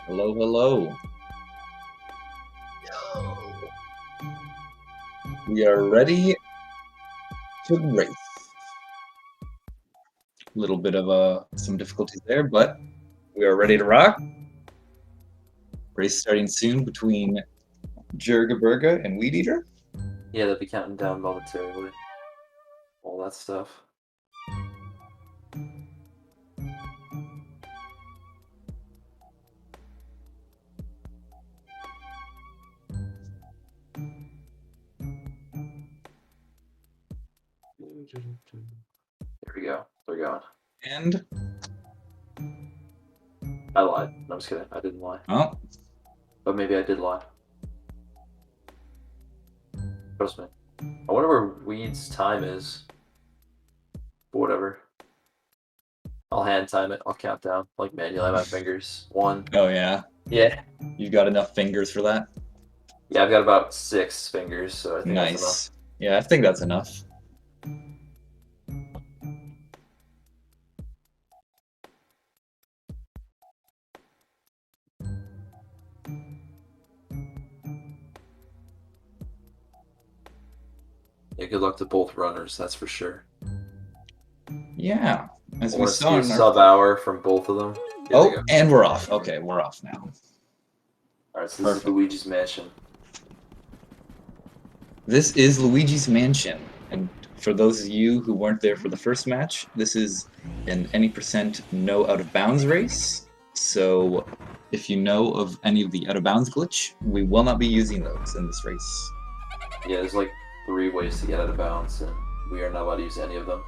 Hello, hello. We are ready to race. A little bit of some difficulties there, but we are ready to rock. Race starting soon between Jurgaburga and Weedeater. Yeah, they'll be counting down momentarily. All that stuff. There we go. They're going. And I lied. No, I'm just kidding. I didn't lie. oh, But maybe I did lie. Trust me. I wonder where Weed's time is. But whatever. I'll hand time it. I'll count down. Like manually on my fingers. 1. oh yeah, Yeah. you've got enough fingers for that. Yeah, I've got about 6 fingers, so I think that's enough. Nice. Yeah, I think that's enough. Yeah, good luck to both runners, that's for sure. Yeah, as I we want to saw see a in our... sub-hour from both of them. Here they Oh, go. and we're off. Okay, we're off now. Alright, so this is Luigi's mansion. This is Luigi's Mansion, and for those of you who weren't there for the first match, this is an any percent no out of bounds race. So if you know of any of the out of bounds glitch, we will not be using those in this race. Yeah, there's like 3 ways to get out of bounds, and we are not allowed to use any of them.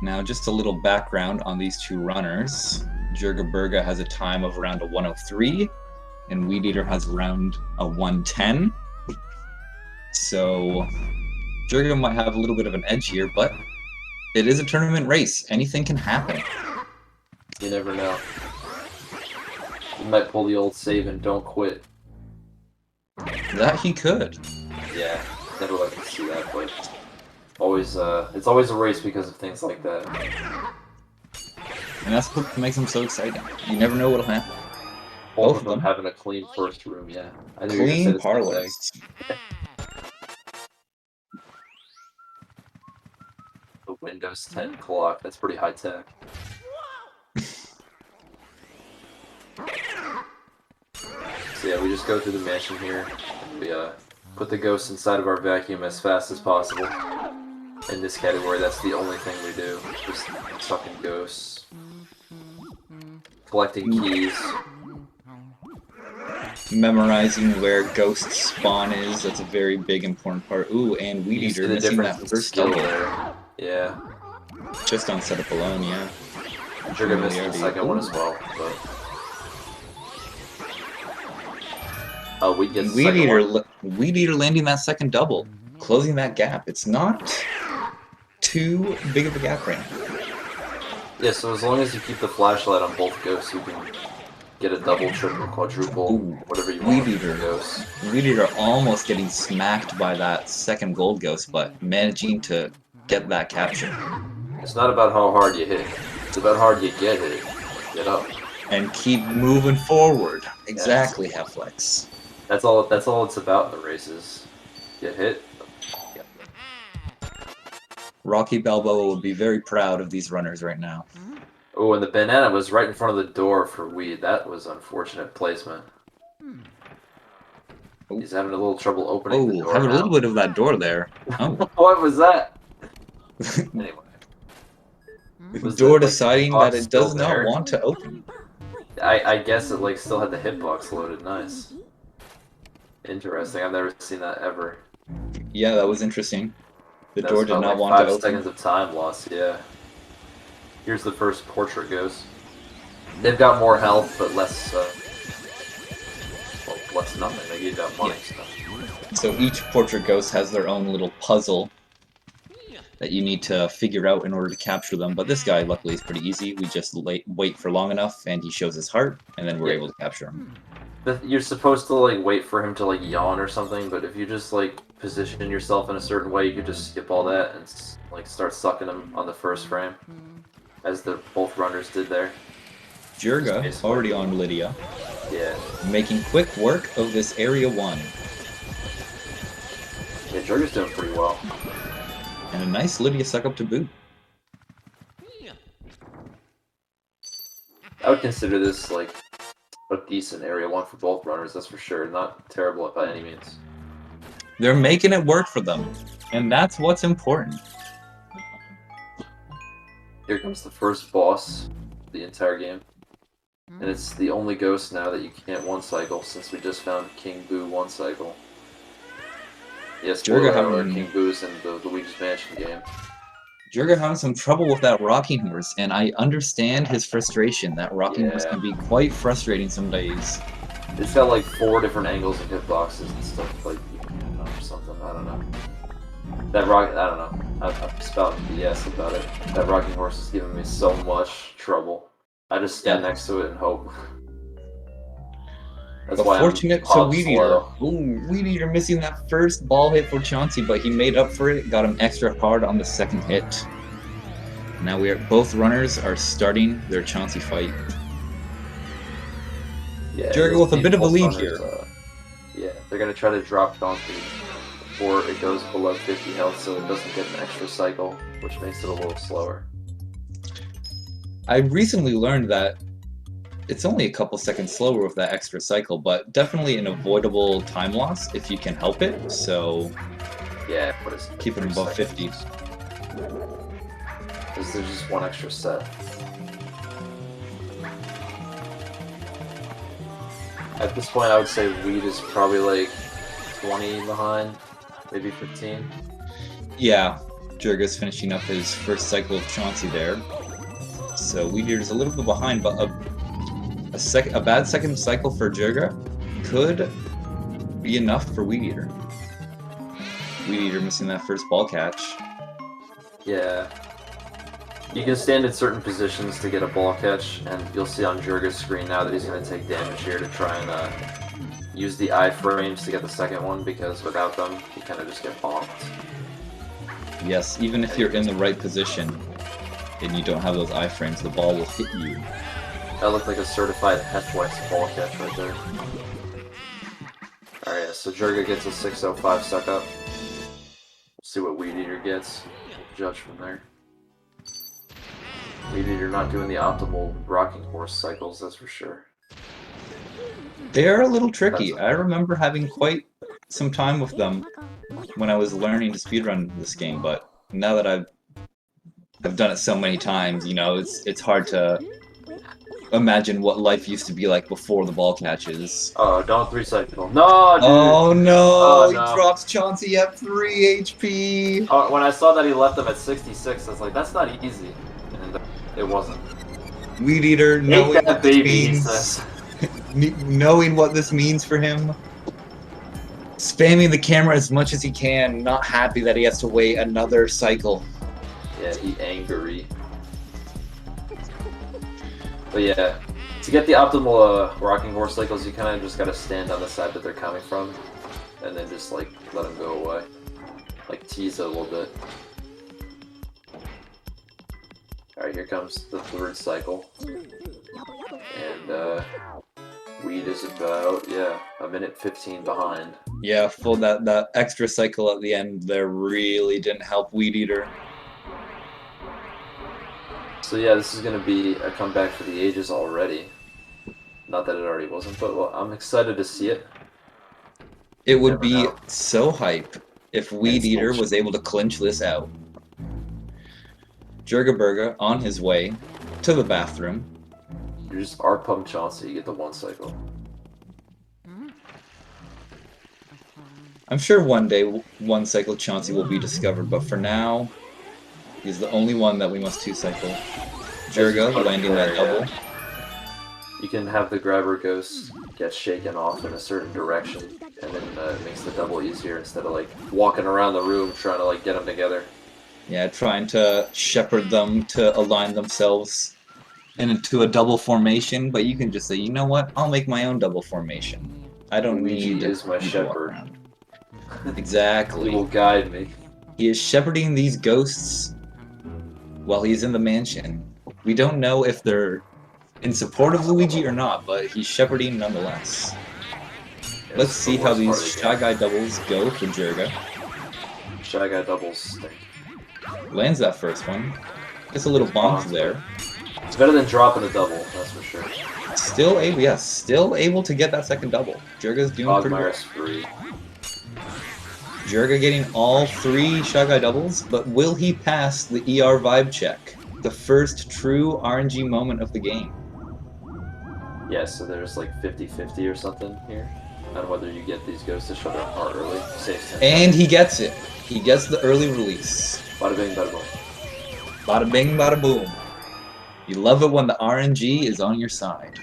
Now, just a little background on these two runners. Jurgaburga has a time of around a 103, and Weedeater has around a 110. So Jurga might have a little bit of an edge here, but it is a tournament race. Anything can happen. You never know. You might pull the old save and don't quit. That he could. Yeah, never like to see that, but always, it's always a race because of things like that. And that's what makes them so exciting. You never know what'll happen. Both of them having a clean first room, yeah. I knew you were Clean gonna say the same parlays. thing. The Windows 10 clock, that's pretty high tech. So yeah, we just go through the mansion here. We put the ghosts inside of our vacuum as fast as possible. In this category, that's the only thing we do. Just sucking ghosts. Collecting keys. Memorizing where ghost spawn is, that's a very big important part. Ooh, and Weedeater missing that first double. There. Yeah. Just on setup alone, yeah. Jurga missed the second one as well, but... Weedeater landing that second double, closing that gap. It's not too big of a gap right now. Yeah, so as long as you keep the flashlight on both ghosts, you can get a double, triple, quadruple, whatever you want with your ghosts. Weedeater almost getting smacked by that second gold ghost, but managing to get that capture. It's not about how hard you hit. It's about how hard you get hit. Get up. And keep moving forward. Exactly, Heflex. That's all it's about in the races. Get hit. Yep. Rocky Balboa would be very proud of these runners right now. Oh, and the banana was right in front of the door for Weed. That was unfortunate placement. He's having a little trouble opening the door having now. a little bit of that door there. Oh. What was that? Anyway. The door deciding that it does not want to open. I guess it like still had the hitbox loaded. Nice. Interesting. I've never seen that ever. Yeah, that was interesting. The door did not like want to open. 5 seconds of time lost, yeah. Here's the first portrait ghost. They've got more health, but less, well, less nothing. They gave out money stuff. So each portrait ghost has their own little puzzle that you need to figure out in order to capture them. But this guy, luckily, is pretty easy. We just wait for long enough, and he shows his heart, and then we're able to capture him. You're supposed to like wait for him to like yawn or something, but if you just like position yourself in a certain way, you could just skip all that and like start sucking him on the first frame, as both runners did there. Jurga already on Lydia. Yeah. Making quick work of this Area 1. Yeah, Jurga's doing pretty well. And a nice Lydia suck up to boot. I would consider this like a decent Area 1 for both runners, that's for sure. Not terrible by any means. They're making it work for them, and that's what's important. Here comes the first boss of the entire game. And it's the only ghost now that you can't one-cycle since we just found King Boo one-cycle. Yes, King Boo's in the Luigi's Mansion game. Jurga having some trouble with that rocking horse, and I understand his frustration. That rocking horse can be quite frustrating some days. It's got like 4 different angles of hitboxes and stuff, like, or something, I don't know. I don't know. I'm spouting BS about it. That rocking horse is giving me so much trouble. I just stand next to it and hope. That's why fortunate to weedeater. Ooh, weedeater missing that first ball hit for Chauncey, but he made up for it, got him extra hard on the second hit. Now both runners are starting their Chauncey fight. Yeah, Jurga with a bit of a lead here. Yeah, they're gonna try to drop Chauncey before it goes below 50 health, so it doesn't get an extra cycle, which makes it a little slower. I recently learned that it's only a couple seconds slower with that extra cycle, but definitely an avoidable time loss if you can help it, so yeah, what is it? Keep it above 50. There's just one extra set. At this point, I would say Weed is probably like 20 behind, maybe 15. Yeah, Jurga's finishing up his first cycle of Chauncey there. So weedeater's a little bit behind, but a bad second cycle for Jurga could be enough for weedeater. Weedeater missing that first ball catch. Yeah. You can stand in certain positions to get a ball catch, and you'll see on Jurga's screen now that he's going to take damage here to try and use the iframes to get the second one, because without them, you kind of just get bonked. Yes, even if you're in the right position and you don't have those iframes, the ball will hit you. That looked like a certified Hefwex ball catch right there. Alright, so Jurga gets a 605 suck up. See what weedeater gets. Judge from there. Weedeater not doing the optimal rocking horse cycles, that's for sure. They're a little tricky. I remember having quite some time with them when I was learning to speedrun this game, but now that I've done it so many times, you know, it's hard to imagine what life used to be like before the ball catches. Oh, don't 3-cycle. No, dude! Oh no! Oh, no. He drops Chauncey at 3 HP! Oh, when I saw that he left him at 66, I was like, that's not easy. And it wasn't. weedeater, knowing what this means, knowing what this means for him, spamming the camera as much as he can, not happy that he has to wait another cycle. Yeah, he angry. But yeah, to get the optimal rocking horse cycles, you kind of just gotta stand on the side that they're coming from, and then just like let them go away, like tease it a little bit. All right, here comes the third cycle, and Weed is about a minute 15 behind. Yeah, full that extra cycle at the end there really didn't help weedeater. So yeah, this is going to be a comeback for the ages already. Not that it already wasn't, but well, I'm excited to see it. It would be so hype if weedeater was able to clinch this out. Jurgaburga on his way to the bathroom. You just R-pump Chauncey, you get the 1 cycle. I'm sure one day 1 cycle Chauncey will be discovered, but for now, he's the only one that we must 2-cycle. Jurga landing that double. You can have the grabber ghost get shaken off in a certain direction, and then it makes the double easier instead of like walking around the room trying to like get them together. Yeah, trying to shepherd them to align themselves into a double formation, but you can just say, you know what, I'll make my own double formation. I don't Luigi need is my shepherd. Exactly. He will guide me. He is shepherding these ghosts while he's in the mansion. We don't know if they're in support of Luigi or not, but he's shepherding nonetheless. Yeah, Let's this is see the how worst part these of the Shy game. Guy doubles go for Jurga. Shy Guy doubles stink. Lands that first one. Gets a little Gets bonked bonked, there. It's better than dropping a double, that's for sure. Still able, yes, still able to get that second double. Jurga's doing pretty well. Ogmire's free. Jurga getting all 3 Shy Guy doubles, but will he pass the ER vibe check? The first true RNG moment of the game. Yeah, so there's like 50-50 or something here. On whether you get these ghosts to show their heart early. And he gets it. He gets the early release. Bada bing, bada boom. Bada bing, bada boom. You love it when the RNG is on your side.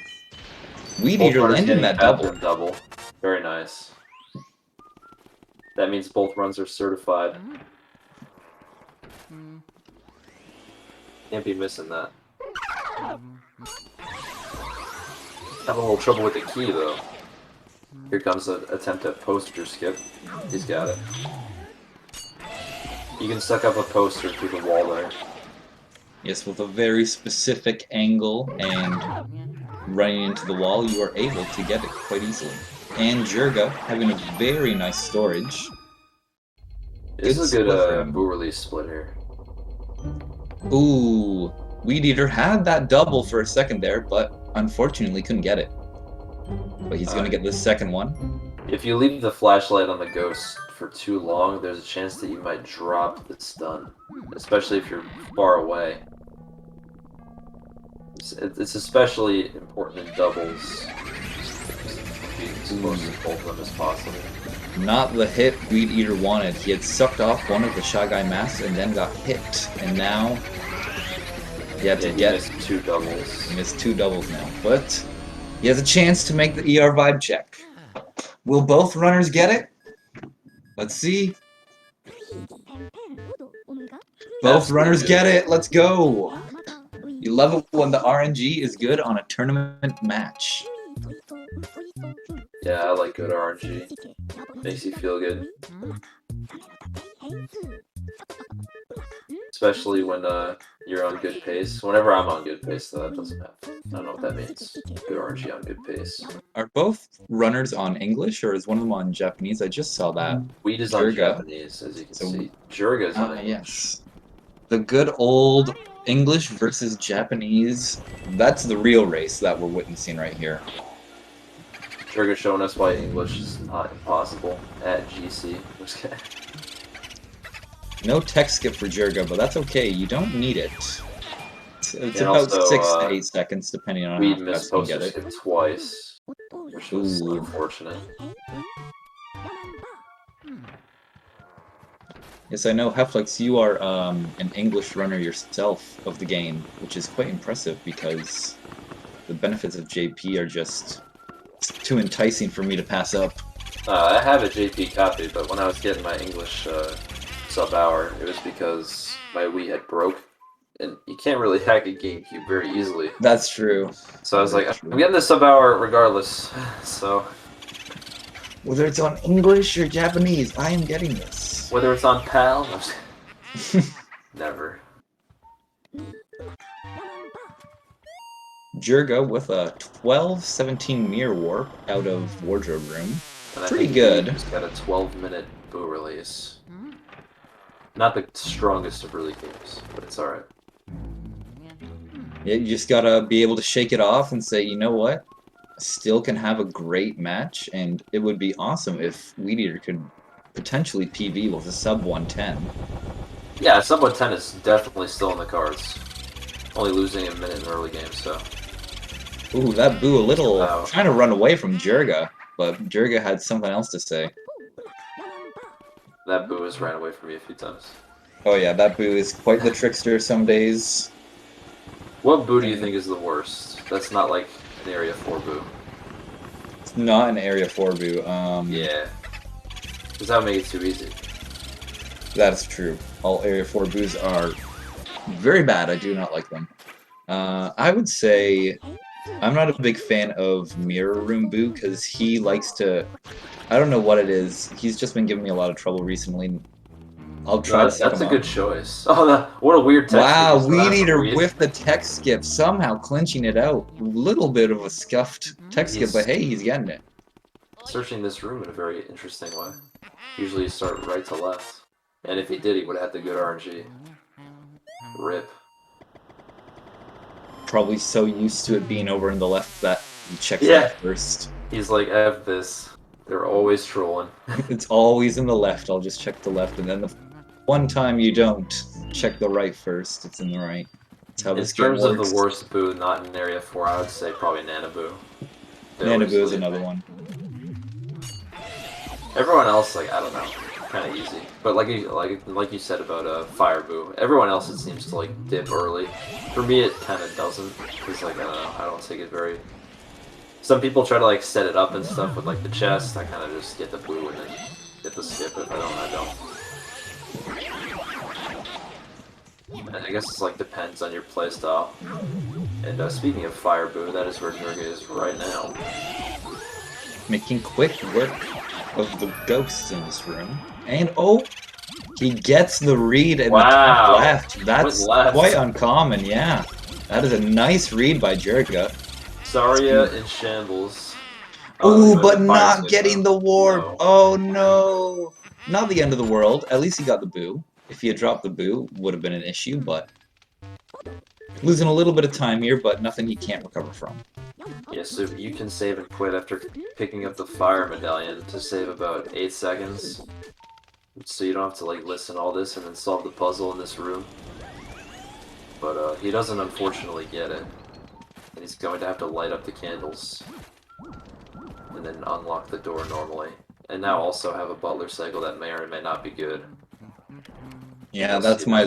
weedeater landing that double. Double. Very nice. That means both runs are certified. Can't be missing that. Having a little trouble with the key though. Here comes an attempt at poster skip. He's got it. You can suck up a poster through the wall there. Yes, with a very specific angle and running into the wall, you are able to get it quite easily. And Jurga having a very nice storage. This is a good boo release split here. Ooh, weedeater had that double for a second there, but unfortunately couldn't get it. But he's going to get this second one. If you leave the flashlight on the ghost for too long, there's a chance that you might drop the stun. Especially if you're far away. It's especially important in doubles. Be as close to both of them as possible. Not the hit weedeater wanted. He had sucked off one of the Shy Guy masks and then got hit. And now he had to get... He missed 2 doubles. He missed 2 doubles now. But he has a chance to make the ER vibe check. Will both runners get it? Let's see. Both runners get it. Let's go. You love it when the RNG is good on a tournament match. Yeah, I like good RNG. Makes you feel good. Especially when you're on good pace. Whenever I'm on good pace, though, that doesn't happen. I don't know what that means. Good RNG on good pace. Are both runners on English, or is one of them on Japanese? I just saw that. Weed is on Japanese, as you can see. Jurga is on English. Yes. The good old English versus Japanese. That's the real race that we're witnessing right here. Jurga showing us why English is not impossible at GC. No tech skip for Jurga, but that's okay. You don't need it. It's about also, 6 to 8 seconds, depending on how fast you get it. Twice, which was unfortunate. Yes, I know, Heflex, you are an English runner yourself of the game, which is quite impressive because the benefits of JP are just too enticing for me to pass up. I have a JP copy, but when I was getting my English sub-hour, it was because my Wii had broke, and you can't really hack a GameCube very easily. That's true. So I was like, I'm getting the sub-hour regardless, so... Whether it's on English or Japanese, I am getting this. Whether it's on PAL? Never. Jurga with a 12-17 mirror warp out of wardrobe room. And pretty good. He's got a 12-minute boo release. Not the strongest of early games, but it's alright. Yeah, you just gotta be able to shake it off and say, you know what? Still can have a great match, and it would be awesome if weedeater could potentially PV with a sub 110. Yeah, sub 110 is definitely still in the cards. Only losing a minute in the early game, so... Ooh, that boo a little trying to run away from Jurga, but Jurga had something else to say. That boo has ran away from me a few times. Oh yeah, that boo is quite the trickster some days. What boo do you think is the worst? That's not like an Area 4 boo. It's not an Area 4 boo. Yeah. Because that would make it too easy. That is true. All Area 4 boos are very bad. I do not like them. I would say I'm not a big fan of Mirror Room Boo because he likes to... I don't know what it is. He's just been giving me a lot of trouble recently. I'll try to suck That's him a up. good choice. Oh, what a weird text. Wow, Weed Eater with the tech skip, somehow clinching it out. Little bit of a scuffed tech skip, but hey, he's getting it. Searching this room in a very interesting way. Usually you start right to left. And if he did, he would have had the good RNG. Rip. Probably so used to it being over in the left that he checks Yeah. that first. He's like, F this. They're always trolling. It's always in the left, I'll just check the left, and then the one time you don't, check the right first, it's in the right. That's how this game works. In terms of the worst boo not in Area 4, I would say probably Nanaboo. Nanaboo is another one. Everyone else, like, I don't know, kind of easy. But like you said about Fire Boo, everyone else it seems to like dip early. For me, it kind of doesn't, because like I don't know, I don't take it very. Some people try to like set it up and stuff with like the chest. I kind of just get the boo and then get the skip. If I don't, I don't. And I guess it's like depends on your playstyle. And speaking of Fire Boo, that is where Jurga is right now. Making quick work of the ghosts in this room. And oh, he gets the read in the top left. That's quite uncommon, yeah. That is a nice read by Jurga. Saria in shambles. Ooh, but not getting the ward. No. Oh no. Not the end of the world. At least he got the boo. If he had dropped the boo, would have been an issue, but losing a little bit of time here, but nothing he can't recover from. Yeah, so you can save and quit after picking up the fire medallion to save about 8 seconds. So you don't have to like listen to all this and then solve the puzzle in this room. But he doesn't unfortunately get it. And he's going to have to light up the candles. And then unlock the door normally. And now also have a butler cycle that may or may not be good. Yeah, that's my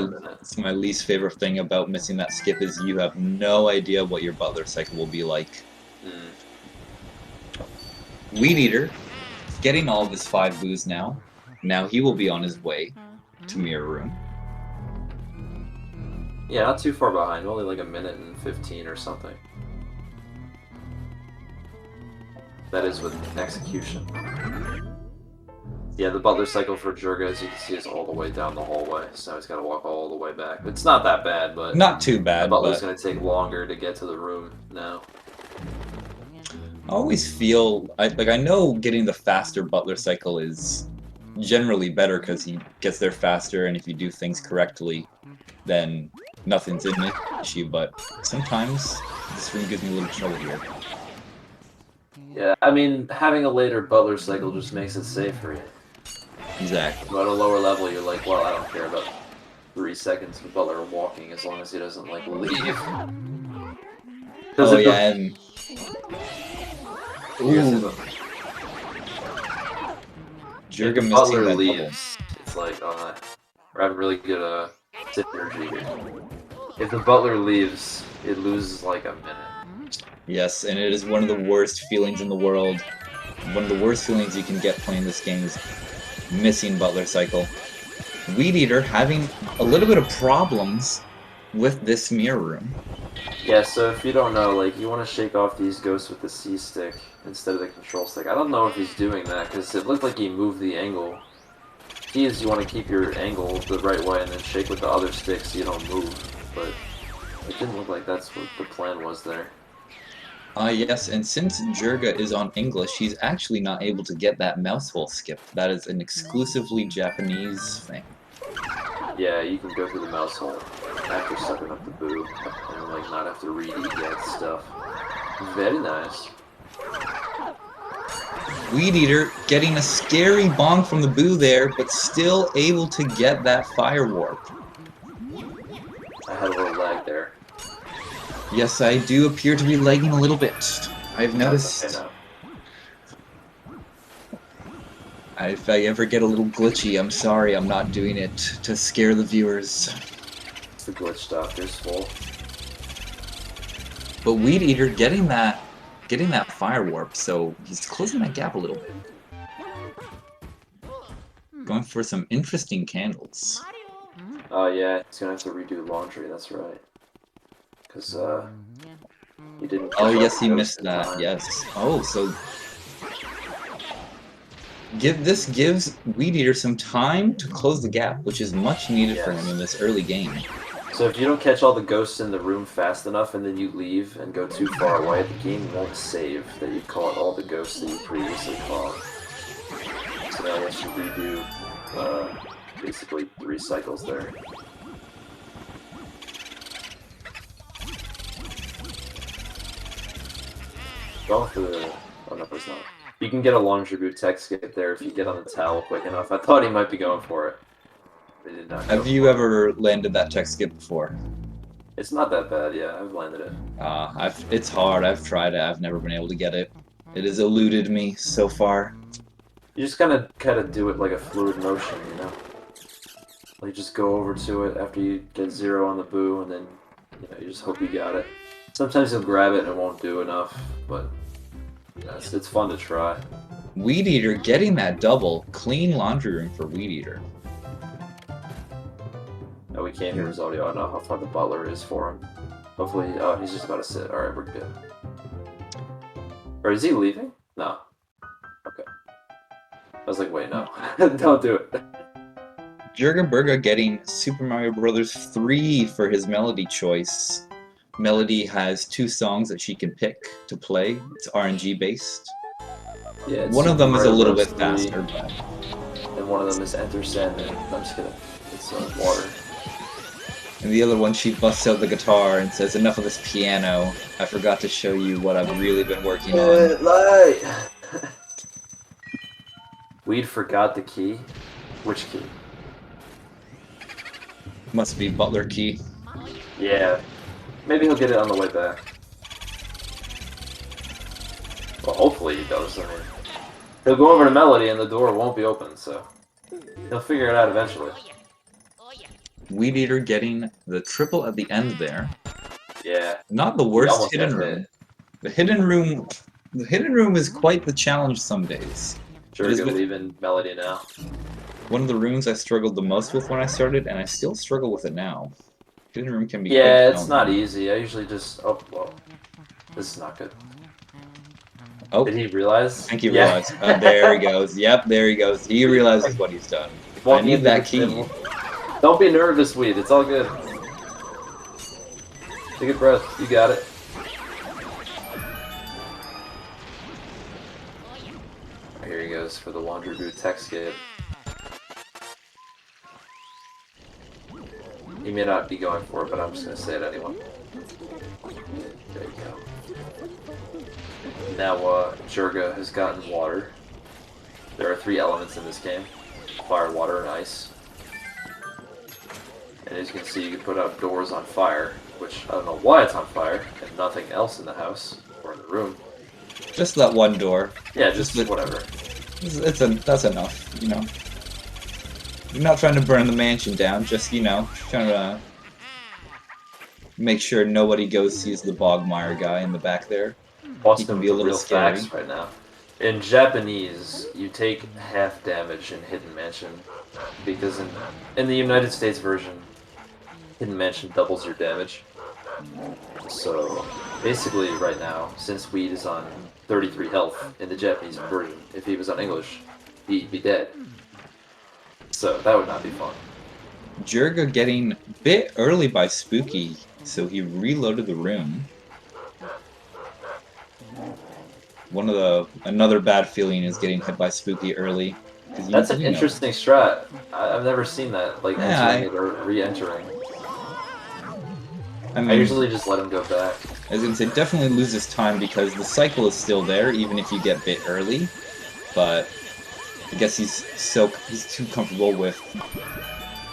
least favorite thing about missing that skip is you have no idea what your butler cycle will be like. Weed Eater, getting all of his 5 boos now. Now he will be on his way to Mirror Room. Yeah, not too far behind, only like a minute and 15 or something. That is with execution. Yeah, the butler cycle for Jurga, as you can see, is all the way down the hallway, so he's got to walk all the way back. It's not that bad, but... Not too bad, the butler's going to take longer to get to the room now. I always feel... I know getting the faster butler cycle is generally better because he gets there faster, and if you do things correctly, then nothing's in the issue, but sometimes this room gives me a little trouble here. Yeah, I mean, having a later butler cycle just makes it safe for you. Exactly. But at a lower level, you're like, well, I don't care about 3 seconds of butler walking as long as he doesn't, like, leave. Oh, yeah, and... Ooh. Jurga missing butler that leaves. Double. It's like, we're having really good synergy here. If the butler leaves, it loses like a minute. Yes, and it is one of the worst feelings in the world. One of the worst feelings you can get playing this game is missing butler cycle. Weed Eater having a little bit of problems with this mirror room. Yeah, so if you don't know, like, you want to shake off these ghosts with the C stick instead of the control stick. I don't know if he's doing that, because it looked like he moved the angle. Key is you want to keep your angle the right way and then shake with the other stick so you don't move, but it didn't look like that's what the plan was there. Yes, and since Jurga is on English, he's actually not able to get that mouse hole skip. That is an exclusively Japanese thing. Yeah, you can go through the mouse hole after sucking up the boo, and like not have to re-eat that stuff. Very nice. Weed Eater getting a scary bonk from the boo there, but still able to get that fire warp. I had a little lag there. Yes, I do appear to be lagging a little bit. I've noticed. Okay, If I ever get a little glitchy, I'm sorry, I'm not doing it to scare the viewers. It's the glitch doctor's fault. But Weed Eater getting that fire warp, so he's closing that gap a little bit. Going for some interesting candles. Oh yeah, he's gonna have to redo laundry, that's right. Because, he didn't... Oh yes, he missed that, yes. Oh, so... This gives weedeater some time to close the gap, which is much needed for him Yes. in this early game. So if you don't catch all the ghosts in the room fast enough and then you leave and go too far away, the game won't save that you caught all the ghosts that you previously caught. So now you should redo basically 3 cycles there. Going for the... oh no, there's not. You can get a laundry boot tech skip there if you get on the towel quick enough. I thought he might be going for it. But he did not. Have you ever landed that tech skip before? It's not that bad, yeah. I've landed it. It's hard. I've tried it. I've never been able to get it. It has eluded me so far. You just kind of do it like a fluid motion, you know? Like just go over to it after you get 0 on the boo, and then you just hope you got it. Sometimes you'll grab it and it won't do enough, but it's fun to try. weedeater getting that double. Clean laundry room for weedeater. No, we can't hear his audio. I don't know how far the butler is for him. Hopefully, oh, he's just about to sit. Alright, we're good. Or is he leaving? No. Okay. I was like, wait, no. Don't do it. Jurgaburga getting Super Mario Bros. 3 for his melody choice. Melody has 2 songs that she can pick to play. It's RNG based. Yeah, one of them is a little bit 3, faster, but... and one of them is Enter Sandman. I'm just kidding. It's water. And the other one, she busts out the guitar and says, "Enough of this piano. I forgot to show you what I've really been working on." Light. Weed forgot the key. Which key? Must be Butler Key. Yeah. Maybe he'll get it on the way back. Well, hopefully he does. I mean, he'll go over to Melody and the door won't be open, so he'll figure it out eventually. weedeater getting the triple at the end there. Yeah. Not the worst hidden room. The hidden room is quite the challenge some days. Sure, you're leaving Melody now. One of the rooms I struggled the most with when I started, and I still struggle with it now. Hidden room can be yeah, it's not easy. I usually just... oh, well. This is not good. Oh. Did he realize? I think he realized. There he goes. Yep, there he goes. He realizes what he's done. I need that key. Don't be nervous, Weed. It's all good. Take a breath. You got it. Here he goes for the laundry boot tech skip. He may not be going for it, but I'm just going to say it anyway. There you go. Now, Jurga has gotten water. There are 3 elements in this game. Fire, water, and ice. And as you can see, you can put out doors on fire, which I don't know why it's on fire, and nothing else in the house, or in the room. Just that one door. Yeah, just whatever. That's enough, you know. You're not trying to burn the mansion down, just, you know, trying to make sure nobody goes sees the Bogmire guy in the back there. He can be a little scary. Facts right now. In Japanese, you take half damage in Hidden Mansion, because in the United States version, Hidden Mansion doubles your damage. So, basically right now, since Weed is on 33 health in the Japanese version, if he was on English, he'd be dead. So, that would not be fun. Jurga getting bit early by Spooky, so he reloaded the room. Another bad feeling is getting hit by Spooky early. That's an interesting strat. I've never seen that, like entering it or re-entering. I usually just let him go back. I was gonna say, definitely loses time because the cycle is still there, even if you get bit early. But I guess he's too comfortable with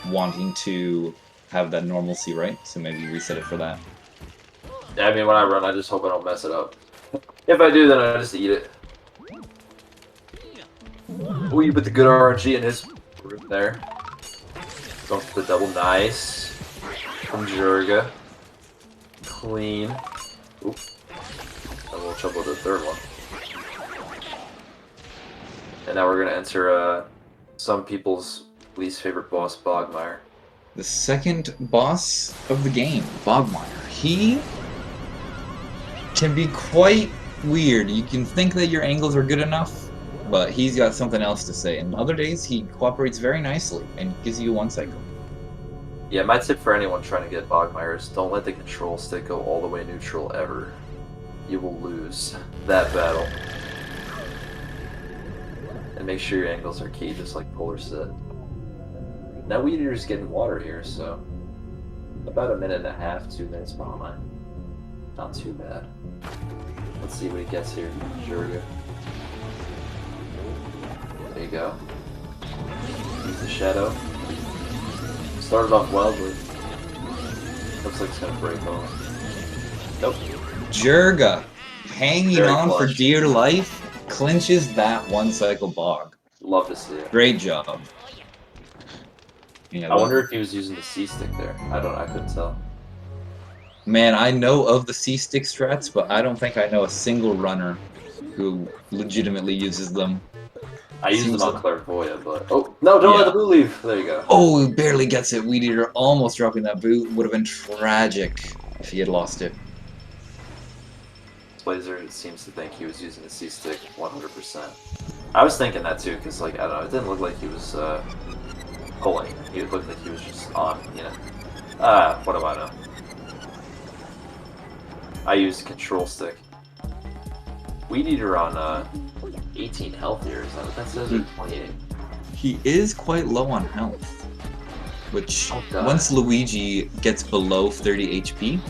wanting to have that normalcy, right? So maybe reset it for that. Yeah, I mean, when I run, I just hope I don't mess it up. If I do, then I just eat it. Oh, you put the good RNG in his room there. Going for the double nice. From Jurga. Clean. Oop. A little trouble with the third one. And now we're going to enter some people's least favorite boss, Bogmire. The second boss of the game, Bogmire. He can be quite weird. You can think that your angles are good enough, But he's got something else to say, and other days he cooperates very nicely and gives you one cycle. Yeah, my tip for anyone trying to get Bogmire is don't let the control stick go all the way neutral ever. You will lose that battle. And make sure your angles are key, just like Polar said. Now weedeater's getting water here, so about a minute and a half, 2 minutes behind. Not too bad. Let's see what he gets here. Jurga. There you go. Use the shadow. Started off well, but looks like it's gonna break off. Nope. Jurga, hanging Very on for clutch. dear life, clinches that one cycle bog. Love to see it. Great job. Yeah, I wonder if he was using the C stick there. I couldn't tell. man, I know of the C-stick strats, but I don't think I know a single runner who legitimately uses them. I used Seems them on like- Clairvoyant, but oh no! Don't let the boot leave. There you go. Oh, he barely gets it. weedeater almost dropping that boot. Would have been tragic if he had lost it. Blazer seems to think he was using the C stick 100%. I was thinking that too, because like I don't know, it didn't look like he was pulling. He looked like he was just on, you know. What do I know? I used control stick. weedeater on 18 health here, is that what that says? Or 28? He is quite low on health, which Oh, God. once Luigi gets below 30 HP,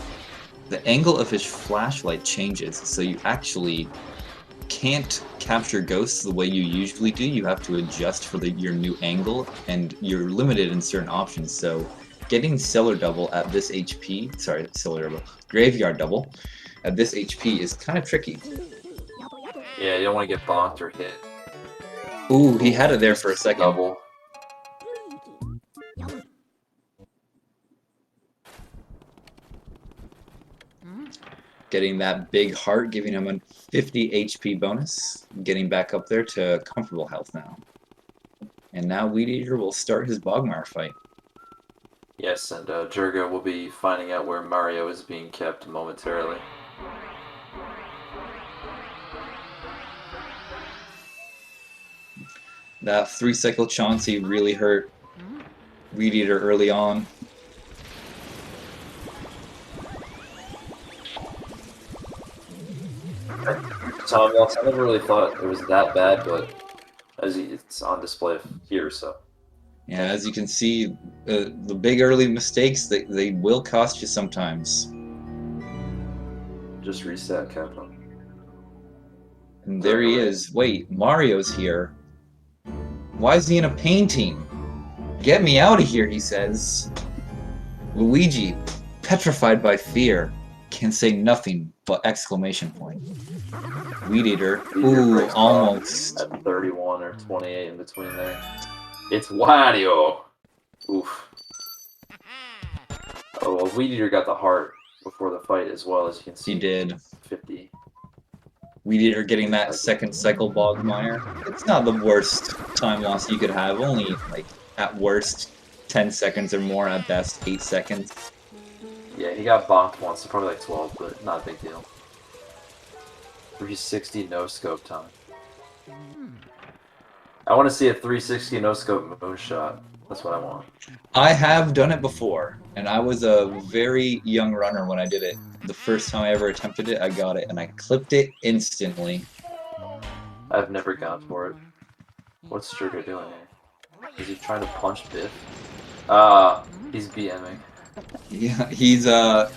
the angle of his flashlight changes, so you actually can't capture ghosts the way you usually do. You have to adjust for your new angle, and you're limited in certain options. So getting cellar double at this HP, sorry, cellar double, graveyard double at this HP is kind of tricky. Yeah, you don't want to get bonked or hit. Ooh, he had it there for a second. Double. Getting that big heart, giving him a 50 HP bonus, getting back up there to comfortable health now. And now weedeater will start his Bogmire fight. Yes, and Jurga will be finding out where Mario is being kept momentarily. That 3-cycle Chauncey really hurt weedeater early on. I never really thought it was that bad, but it's on display here, so. Yeah, as you can see, the big early mistakes, they will cost you sometimes. Just reset, Captain. And there he is. Wait, Mario's here. Why is he in a painting? Get me out of here, he says. Luigi, petrified by fear, can say nothing but exclamation point. weedeater, ooh, almost. At 31 or 28 in between there. It's Wario! Oof. Oh, well, weedeater got the heart before the fight as well, as you can see. He did. 50. weedeater getting that second cycle Bogmire. It's not the worst time loss you could have, only like at worst 10 seconds or more, at best 8 seconds. Yeah, he got bonked once, so probably like 12, but not a big deal. 360 no scope time. I want to see a 360 no scope moonshot. That's what I want. I have done it before, and I was a very young runner when I did it. The first time I ever attempted it, I got it, and I clipped it instantly. I've never gone for it. What's Jurga doing here? Is he trying to punch Biff? He's BMing. Yeah, he's Jurga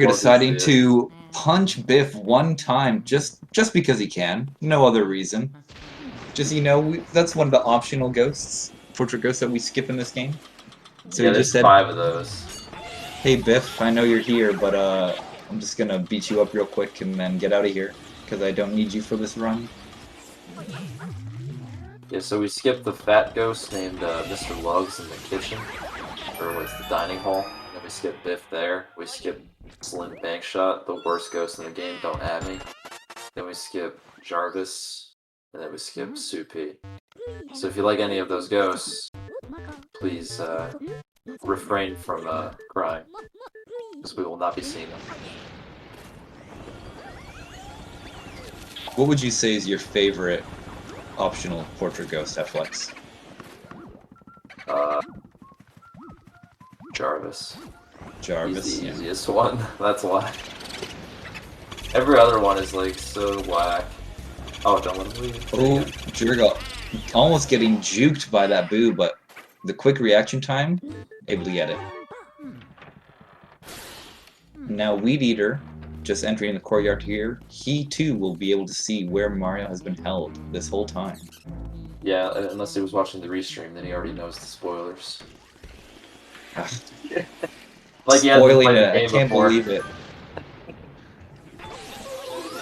deciding to punch Biff one time just because he can, no other reason. Just, you know, that's one of the optional ghosts, portrait ghosts that we skip in this game. So yeah, he just said, 5 of those. Hey Biff, I know you're here, but I'm just gonna beat you up real quick and then get out of here, because I don't need you for this run. Yeah, so we skipped the fat ghost named Mr. Loves in the kitchen, or what's the dining hall. Then we skipped Biff there. We skipped Slim Bankshot, the worst ghost in the game, don't at me. Then we skipped Jarvis, and then we skipped Soupy. So if you like any of those ghosts, please refrain from crying, because we will not be seeing them. What would you say is your favorite optional portrait ghost, Flex? Jarvis. Jarvis. He's the Yeah. easiest one. That's why. Every other one is like so whack. Oh, don't let him leave. Oh, Jurga almost getting juked by that boo, but the quick reaction time, able to get it. Now Weedeater, just entering the courtyard here, he too will be able to see where Mario has been held this whole time. Yeah, unless he was watching the restream, then he already knows the spoilers. Like, yeah, spoiling it, I can't before. believe it.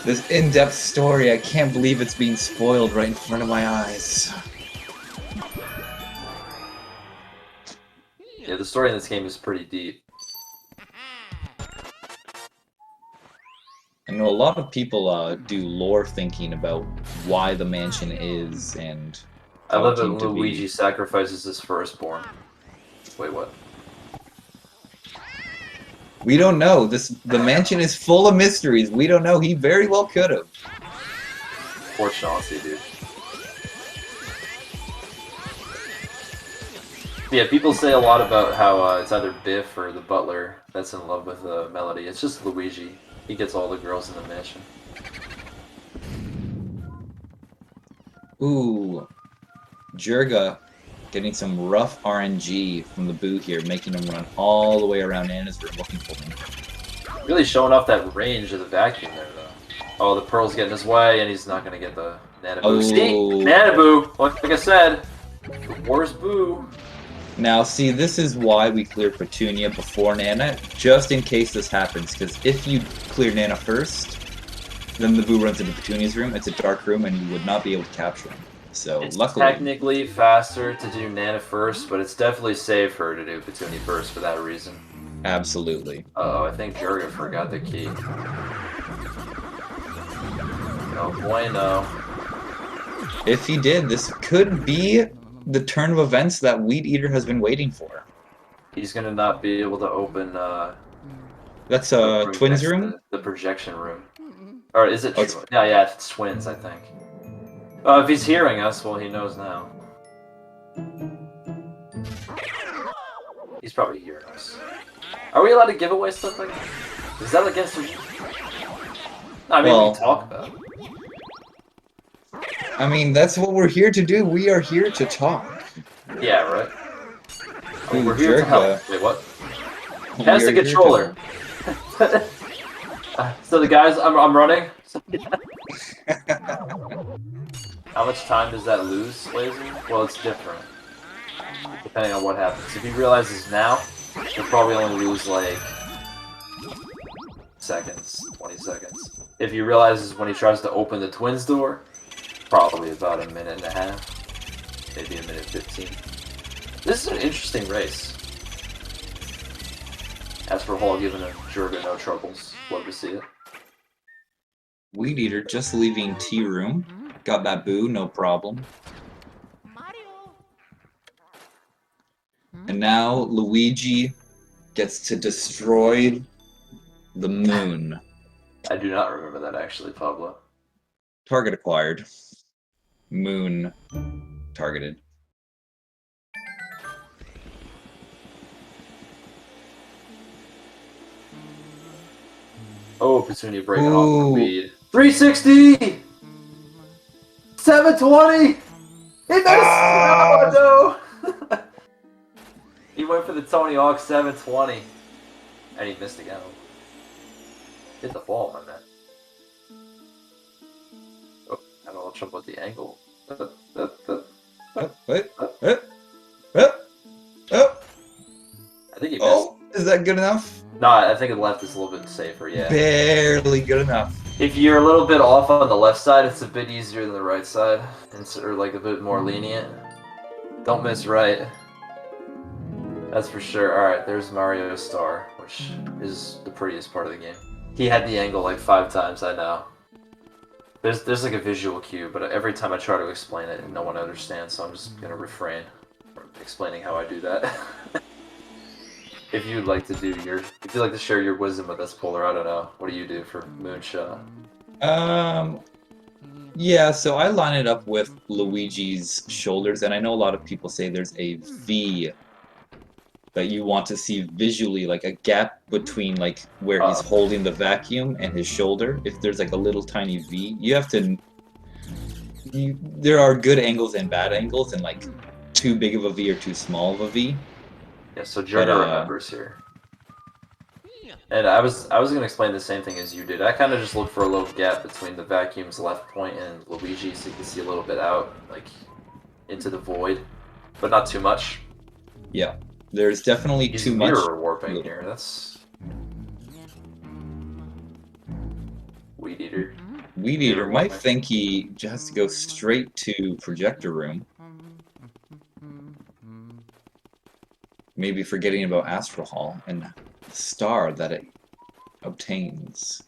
This in-depth story, I can't believe it's being spoiled right in front of my eyes. Yeah, the story in this game is pretty deep. I know a lot of people do lore thinking about why the mansion is and I how love it that came to Luigi be. sacrifices his firstborn. Wait, what? We don't know. The mansion is full of mysteries. We don't know. He very well could have. Poor Chauncey, dude. Yeah, people say a lot about how it's either Biff or the butler that's in love with Melody. It's just Luigi. He gets all the girls in the mansion. Ooh, Jurga getting some rough RNG from the boo here, making him run all the way around Anna's room looking for him. Really showing off that range of the vacuum there, though. Oh, the Pearl's getting his way, and he's not going to get the Nanaboo. Oh. See? Nanaboo! Like I said, the worst boo. Now, see, this is why we clear Petunia before Nana, just in case this happens, because if you clear Nana first, then the boo runs into Petunia's room, it's a dark room, and you would not be able to capture him. So, It's luckily... technically faster to do Nana first, but it's definitely safer to do Petunia first for that reason. Absolutely. Uh-oh, I think Jurga forgot the key. Oh boy, no. If he did, this could be the turn of events that Weedeater has been waiting for. He's gonna not be able to open, That's the Twins' room? The projection room. Or is it Oh, yeah, it's Twins, I think. If he's hearing us, well, he knows now. He's probably hearing us. Are we allowed to give away stuff like that? Is that against the... No, I mean, well, we can talk about it. I mean, that's what we're here to do. We are here to talk. Yeah, right? I mean, Ooh, we're here to help. Wait, what? Pass the controller! So the guys, I'm running. How much time does that lose, Lazy? Well, it's different. Depending on what happens. If he realizes now, he'll probably only lose like... seconds, 20 seconds. If he realizes when he tries to open the Twins door, probably about a minute and a half. Maybe a minute 15. This is an interesting race. As for Hall giving a Jurga no troubles, love to see it. Weedeater just leaving tea room. Got that boo, no problem. And now Luigi gets to destroy the moon. I do not remember that actually, Pablo. Target acquired. Moon targeted. Oh, Petunia breaking off the lead. 360! 720! He missed! Ah! Oh, no! He went for the Tony Hawk 720. And he missed again. Hit the ball, my man. Oh, I had a little trouble with the angle. What? I think he missed. Oh, is that good enough? No, I think the left is a little bit safer, yeah. Barely good enough. If you're a little bit off on the left side, it's a bit easier than the right side. Or like a bit more lenient. Don't miss right. That's for sure. Alright, there's Mario's star, which is the prettiest part of the game. He had the angle like 5 times, I know. There's like a visual cue, but every time I try to explain it, no one understands, so I'm just gonna refrain from explaining how I do that. If you'd like to share your wisdom with us, Polar, I don't know. What do you do for Moonshot? Yeah, so I line it up with Luigi's shoulders, and I know a lot of people say there's a V that you want to see visually, like a gap between like where he's Uh, holding the vacuum and his shoulder. If there's like a little tiny V, you have to. There are good angles and bad angles, and like too big of a V or too small of a V. yeah, so But Jurga remembers here. And I was gonna explain the same thing as you did. I kind of just look for a little gap between the vacuum's left point and Luigi, so you can see a little bit out, like into the void, but not too much. yeah, there's definitely He's too much. mirror warping here. That's Weed Eater. Weed Eater might think he has to go straight to projector room. Maybe forgetting about Astral Hall and the star that it obtains.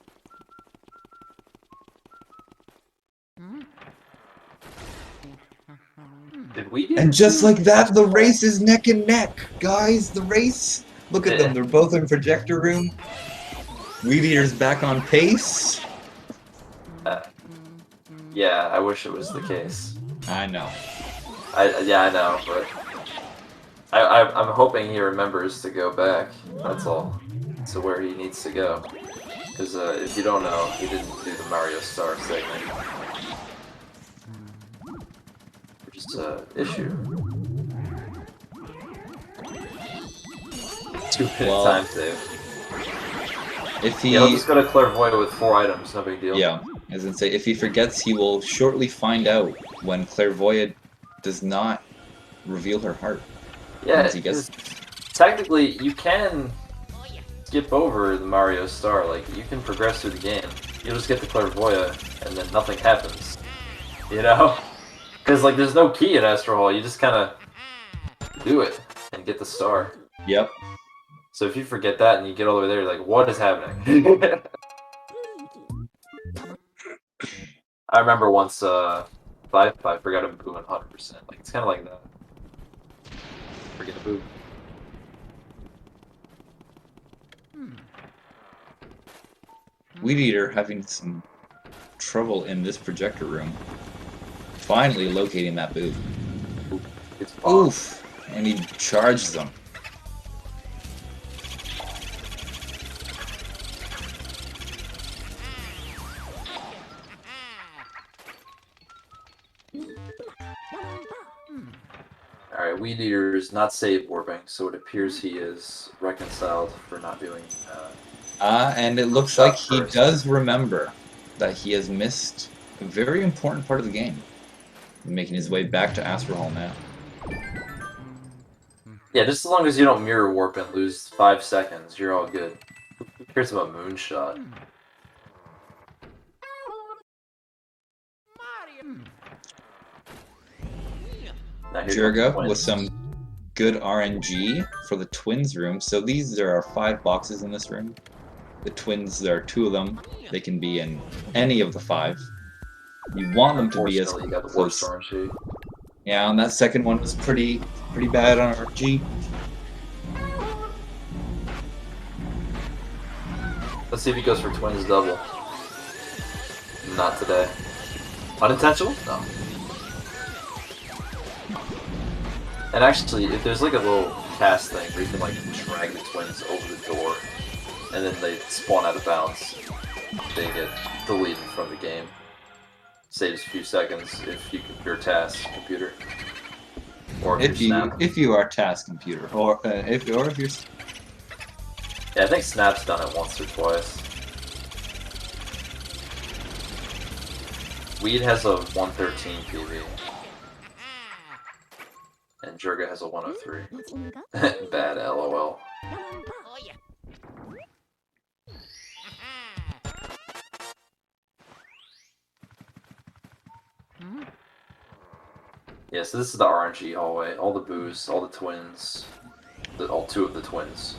Did Weed Eater? And just like that, the race is neck and neck, guys. The race. Look at them. They're both in projector room. Weed Eater's back on pace. Yeah, I wish it was the case. I know. Yeah, I know, but I'm hoping he remembers to go back. That's all. To where he needs to go. Because if you don't know, he didn't do the Mario Star segment. Which is an issue. 2-minute Well, time save. If he, Yeah, he'll just go to Clairvoyant with 4 items, no big deal. yeah, as in say, if he forgets, he will shortly find out when Clairvoyant does not reveal her heart. Yeah, He gets... technically, you can skip over the Mario Star. Like, you can progress through the game. You'll just get the Clairvoyant, and then nothing happens. You know? Because, like, there's no key in Astral Hall. You just kind of do it and get the star. Yep. So if you forget that and you get all the way there, you're like, what is happening? I remember once, I forgot a boo 100%. Like, it's kind of like that. Forget a boo. Weed Eater having some trouble in this projector room. Finally locating that boo. It's bomb. Oof! And he charges them. Alright, Weed Eater is not save warping, so it appears he is reconciled for not doing, And it looks like he does remember that he has missed a very important part of the game. Making his way back to Astral Hall now. Yeah, just as long as you don't mirror warp and lose 5 seconds, you're all good. Who cares about Moonshot? Jurga with some good RNG for the twins room. So there are 5 boxes in this room. The twins, there are 2 of them. They can be in any of the 5. You want them to be as close. Yeah, and that second one was pretty bad on RNG. Let's see if he goes for twins double. Not today. Unintentional? No. And actually, if there's like a little cast thing where you can like drag the twins over the door, and then they spawn out of bounds, they get deleted from the game. Saves a few seconds if you're task computer, or if you are task computer, or if you're. Yeah, I think Snap's done it once or twice. Weed has a 113 PV. And Jurga has a 103. Bad LOL. Yeah, so this is the RNG hallway. All the boos, all the twins, all 2 of the twins.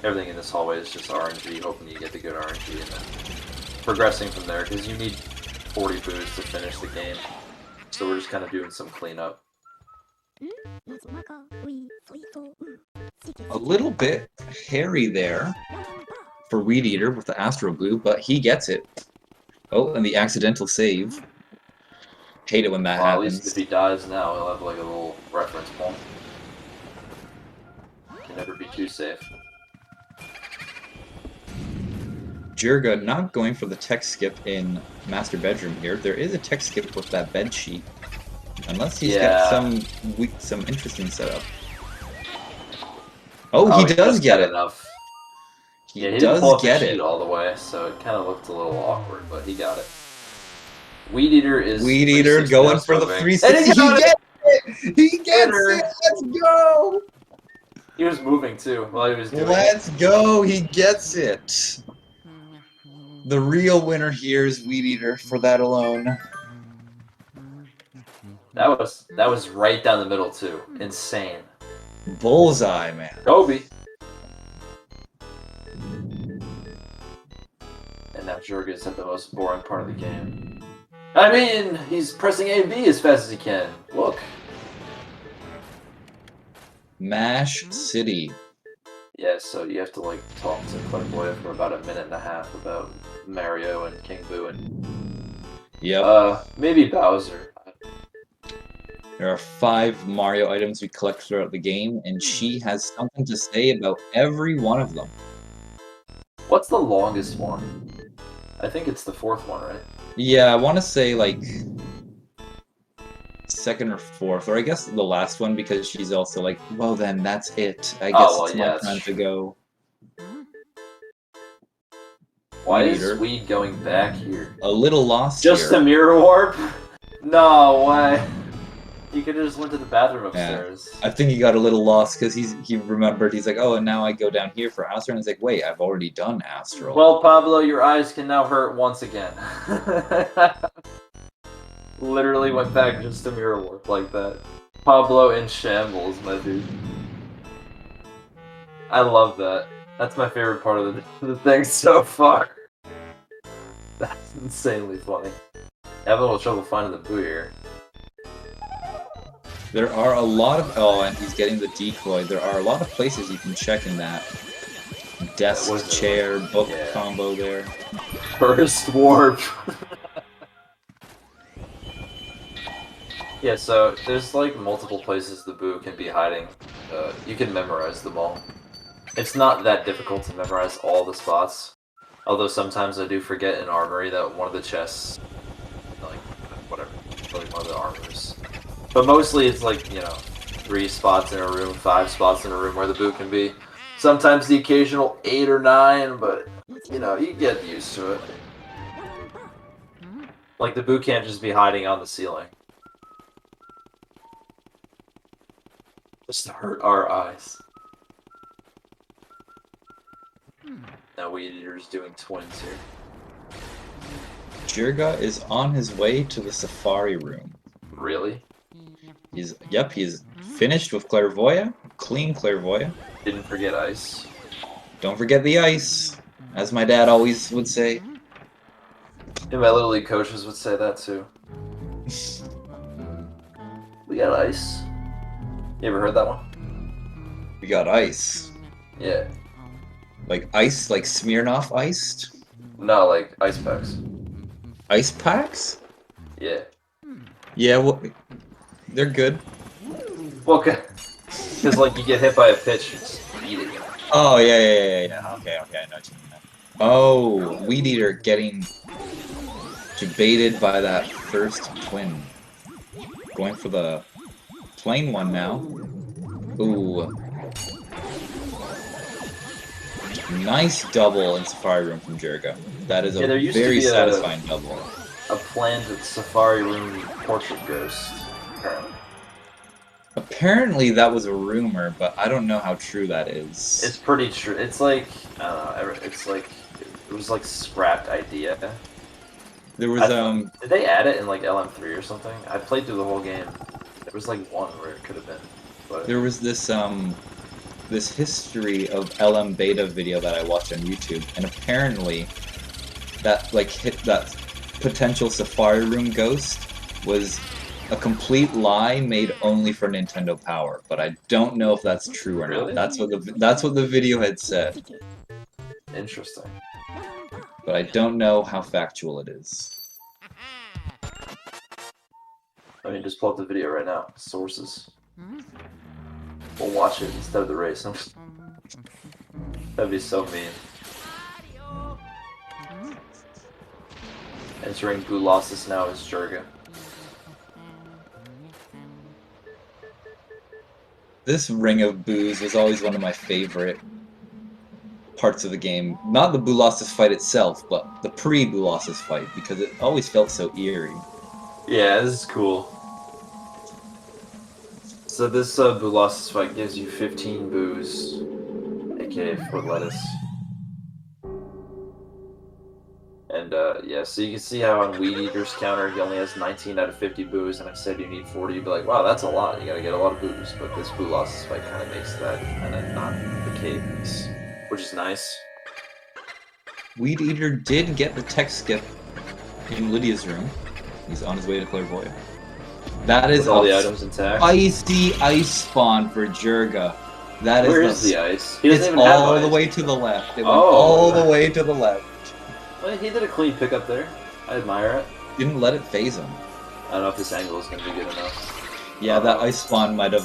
Everything in this hallway is just RNG, hoping you get the good RNG, and then progressing from there, because you need 40 boos to finish the game. So we're just kind of doing some cleanup. A little bit hairy there for Weed Eater with the Astro Blue, but he gets it. Oh, and the accidental save. Hate it when that Well, at happens. least if he dies now, he'll have like a little reference point. Can never be too safe. Jurga not going for the tech skip in master bedroom here. There is a tech skip with that bed sheet. Unless he's got some interesting setup. Oh, he does get it. Enough. He Yeah, he didn't does pull up the get sheet it. all the way, so it kind of looked a little awkward, but he got it. Weed Eater is Weed Eater going for the 360. And he gets it! He gets it! Let's go! He was moving too while he was doing Let's go! He gets it! The real winner here is Weed Eater for that alone. That was right down the middle too. Insane. Bullseye, man. Kobe. And now Jurga's at the most boring part of the game. I mean, he's pressing A and B as fast as he can. Look. Mash City. Yeah, so you have to like talk to Clairvoyant for about 1.5 minutes about Mario and King Boo and maybe Bowser. There are 5 Mario items we collect throughout the game, and she has something to say about every one of them. What's the longest one? I think it's the 4th one, right? Yeah, I want to say like 2nd or 4th, or I guess the last one, because she's also like, well then, that's it. I guess it's my time to go. Why is Weed going back here? A little lost Just a mirror warp? No way. He could have just went to the bathroom upstairs. Yeah. I think he got a little lost because he remembered, he's like, oh, and now I go down here for Astral, and he's like, wait, I've already done Astral. Well, Pablo, your eyes can now hurt once again. Literally went back just to mirror warp like that. Pablo in shambles, my dude. I love that. That's my favorite part of the thing so far. That's insanely funny. Having a little trouble finding the Boo here. There are a lot of... Oh, and he's getting the decoy. There are a lot of places you can check in that desk, chair, book combo there. First warp. Yeah, so there's like multiple places the Boo can be hiding. You can memorize them all. It's not that difficult to memorize all the spots. Although sometimes I do forget in Armory that one of the chests, like, whatever, like one of the armors. But mostly it's like, you know, 3 spots in a room, 5 spots in a room where the Boo can be. Sometimes the occasional 8 or 9, but, you know, you get used to it. Like, the Boo can't just be hiding on the ceiling. Just to hurt our eyes. Now Weed Eater's doing twins here. Jurga is on his way to the Safari Room. Really? He's finished with Clairvoyant. Clean Clairvoyant. Didn't forget ice. Don't forget the ice, as my dad always would say. And my Little League coaches would say that too. We got ice. You ever heard that one? We got ice. Yeah. Like ice, like Smirnoff iced? No, like ice packs. Ice packs? Yeah. Yeah, well, they're good. Well, because like you get hit by a pitch, you just eat it. Oh, yeah. Okay, I know what you mean. Oh, Weed Eater getting debated by that first twin. Going for the plain one now. Ooh. Nice double in Safari Room from Jurga. That is a very satisfying double. A planned Safari Room portrait ghost, apparently. Apparently that was a rumor, but I don't know how true that is. It's pretty true. It's like, I don't know, it's like, it was like scrapped idea. There was, did they add it in like LM3 or something? I played through the whole game. There was like one where it could have been, but... There was this, this history of LM beta video that I watched on YouTube, and apparently that, like, that potential Safari Room ghost was a complete lie made only for Nintendo Power, but I don't know if that's true or not. That's what the video had said. Interesting. But I don't know how factual it is. I mean, just pull up the video right now. Sources. We'll watch it instead of the race. That'd be so mean. Entering Bulosis now is Jurga. This ring of boos was always one of my favorite parts of the game. Not the Bulosis fight itself, but the pre-Bulosis fight, because it always felt so eerie. Yeah, this is cool. So this Bulosis fight gives you 15 boos, aka foot lettuce. And yeah, so you can see how on Weed Eater's counter he only has 19 out of 50 boos, and I said you need 40, you'd be like, wow, that's a lot, you gotta get a lot of boos. But this Bulosis fight kind of makes that kind of not the case, which is nice. Weed Eater did get the tech skip in Lydia's room. He's on his way to Clairvoyant. That is with all the items intact. Icy ice spawn for Jurga. That Where is the ice? He doesn't it's even have all ice. the way to the left. It went all the way to the left. Well, he did a clean pickup there. I admire it. Didn't let it phase him. I don't know if this angle is going to be good enough. Yeah, that ice spawn might have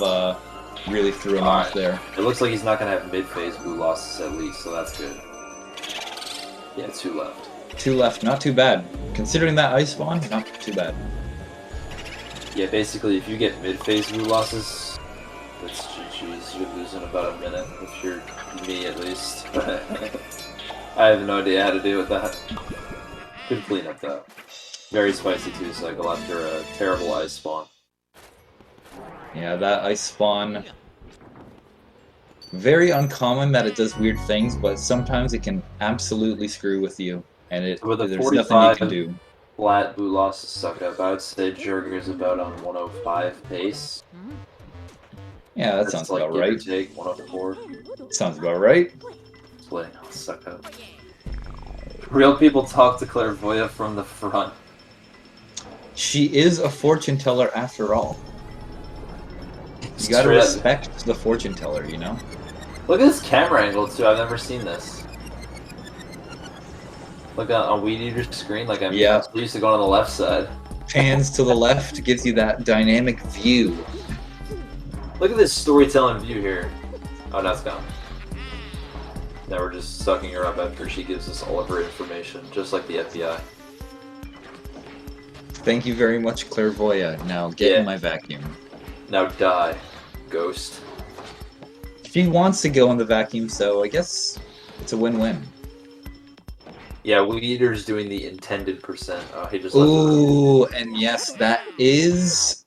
really threw him off there. It looks like he's not going to have mid-phase blue losses at least, so that's good. Yeah, 2 left. 2 left, not too bad. Considering that ice spawn, not too bad. Yeah, basically, if you get mid-phase blue losses, that's GG's. You're losing about a minute, if you're me at least. I have no idea how to deal with that. Good cleanup though. Very spicy 2 cycle after a terrible ice spawn. Yeah, that ice spawn. Very uncommon that it does weird things, but sometimes it can absolutely screw with you, and there's nothing you can do. Flat blue losses suck up. I would say Jurga is about on 105 pace. Yeah, that sounds like about right. Take 104. Sounds about right. Play, suck up. Real people talk to Clairvoyant from the front. She is a fortune teller after all. You gotta respect the fortune teller, you know? Look at this camera angle too, I've never seen this. Look on Weed Eater's screen, like I'm used to going on the left side. Pans to the left, gives you that dynamic view. Look at this storytelling view here. Oh, now it's gone. Now we're just sucking her up after she gives us all of her information, just like the FBI. Thank you very much, Clairvoyant. Now get in my vacuum. Now die, ghost. She wants to go in the vacuum, so I guess it's a win-win. Yeah, Weed Eater's doing the intended percent. Oh, he just left it. And yes, that is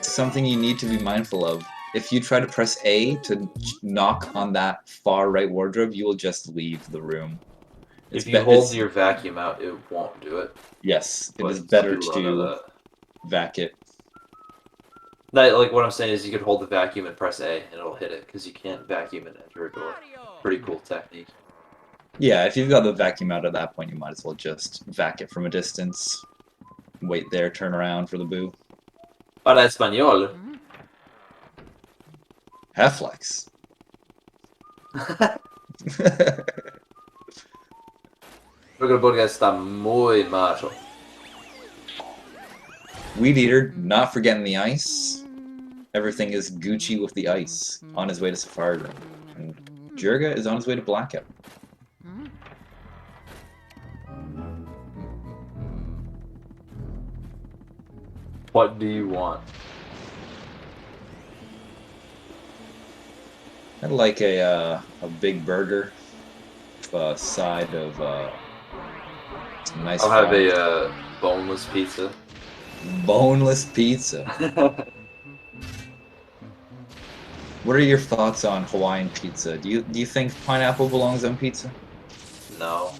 something you need to be mindful of. If you try to press A to knock on that far right wardrobe, you will just leave the room. If you hold your vacuum out, it won't do it. Yes, it is better to vac it. No, like what I'm saying is you could hold the vacuum and press A and it'll hit it, because you can't vacuum and enter a door. Pretty cool technique. Yeah, if you've got the vacuum out at that point, you might as well just vac it from a distance. Wait there, turn around for the boo. Para español. Half-flex. Jurgaburga está muy macho. Weed Eater, not forgetting the ice. Everything is Gucci with the ice. On his way to Safari Room. And Jurga is on his way to Blackout. What do you want? I'd like a big burger, a side of nice. I'll have a boneless pizza. Boneless pizza. What are your thoughts on Hawaiian pizza? Do you think pineapple belongs on pizza? No.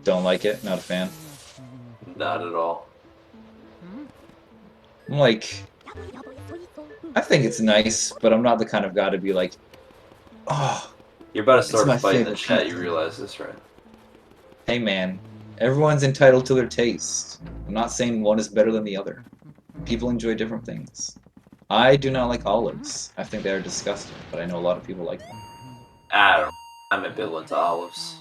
Don't like it? Not a fan? Not at all. I'm like, I think it's nice, but I'm not the kind of guy to be like, oh. You're about to start a fight in the chat, you realize this, right? Hey man, everyone's entitled to their taste. I'm not saying one is better than the other. People enjoy different things. I do not like olives. I think they are disgusting, but I know a lot of people like them. I don't know. I'm ambivalent to olives.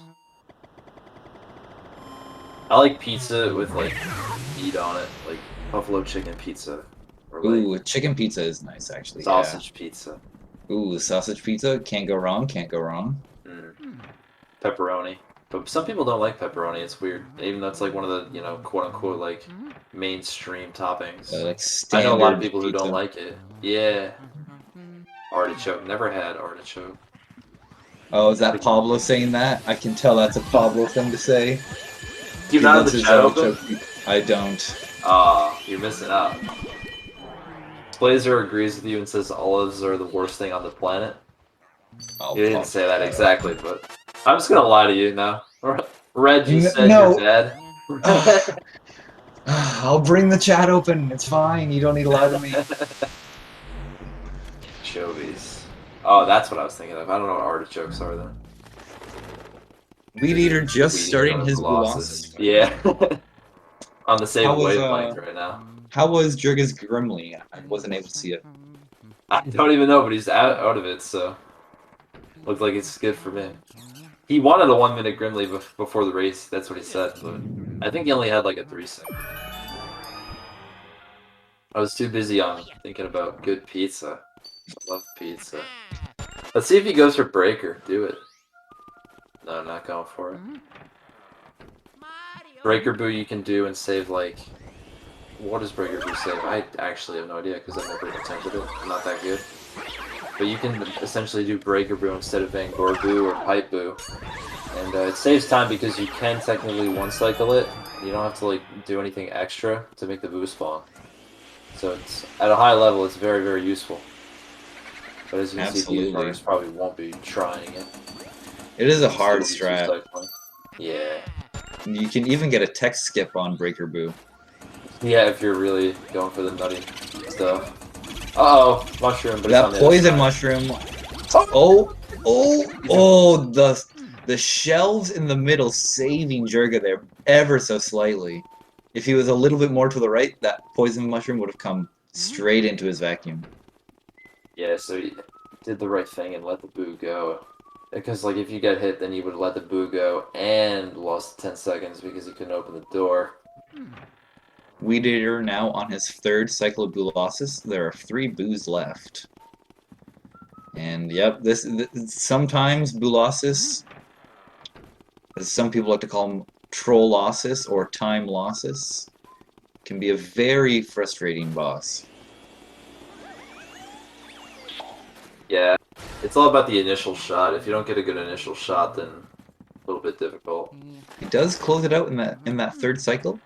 I like pizza with, like, meat on it. Like, Buffalo chicken pizza. Or Ooh, like chicken pizza is nice, actually. sausage pizza. Yeah. Ooh, sausage pizza. Can't go wrong. Can't go wrong. Mm. Pepperoni. But some people don't like pepperoni. It's weird. Even though it's like one of the, you know, quote unquote, like mainstream toppings. Like I know a lot of standard people who don't pizza. like it. Yeah. Artichoke. Never had artichoke. Oh, is that Pablo saying that? I can tell that's a Pablo thing to say. Do you He not have loves the his chat open? artichoke pizza. I don't. Ah, you're missing out. Blazer agrees with you and says olives are the worst thing on the planet. Oh, You didn't Pablo, say that shut up. exactly, but I'm just gonna lie to you now. Red, you said your No. dad. I'll bring the chat open. It's fine. You don't need to lie to me. Anchovies. Oh, that's what I was thinking of. I don't know what artichokes are then. Weed Eater just Weed starting eater his Colossus. Colossus. Yeah. On the How same was wavelength right now. how was Jurga's Grimly? I wasn't able to see it. I don't even know, but he's out of it, so looks like it's good for me. He wanted a 1-minute Grimly before the race. That's what he said, but I think he only had like a 3-second. I was too busy on thinking about good pizza. I love pizza. Let's see if he goes for Breaker. Do it. No, not going for it. Breaker Boo you can do and save like... What does Breaker Boo save? I actually have no idea because I've never attempted it. I'm not that good. But you can essentially do Breaker Boo instead of Vanguard Boo or Pipe Boo. And it saves time because you can technically one-cycle it. You don't have to like do anything extra to make the boo spawn. So it's at a high level, it's very, very useful. But as you can see, Absolutely. players probably won't be trying it. It is a Still hard be strat. two-cycling. Yeah. You can even get a tech skip on Breaker Boo. Yeah, if you're really going for the nutty stuff. Uh-oh, mushroom, but That it's on the poison other side. mushroom. Oh, the shelves in the middle saving Jurga there ever so slightly. If he was a little bit more to the right, that poison mushroom would have come straight into his vacuum. Yeah, so he did the right thing and let the boo go. Because, like, if you get hit, then you would let the boo go and lost 10 seconds because he couldn't open the door. Weed Eater now on his third cycle of Boolossus. There are 3 boos left. And yep, this sometimes Boolossus, as some people like to call him, troll losses or time losses, can be a very frustrating boss. Yeah, it's all about the initial shot. If you don't get a good initial shot, then a little bit difficult. He does close it out in that third cycle,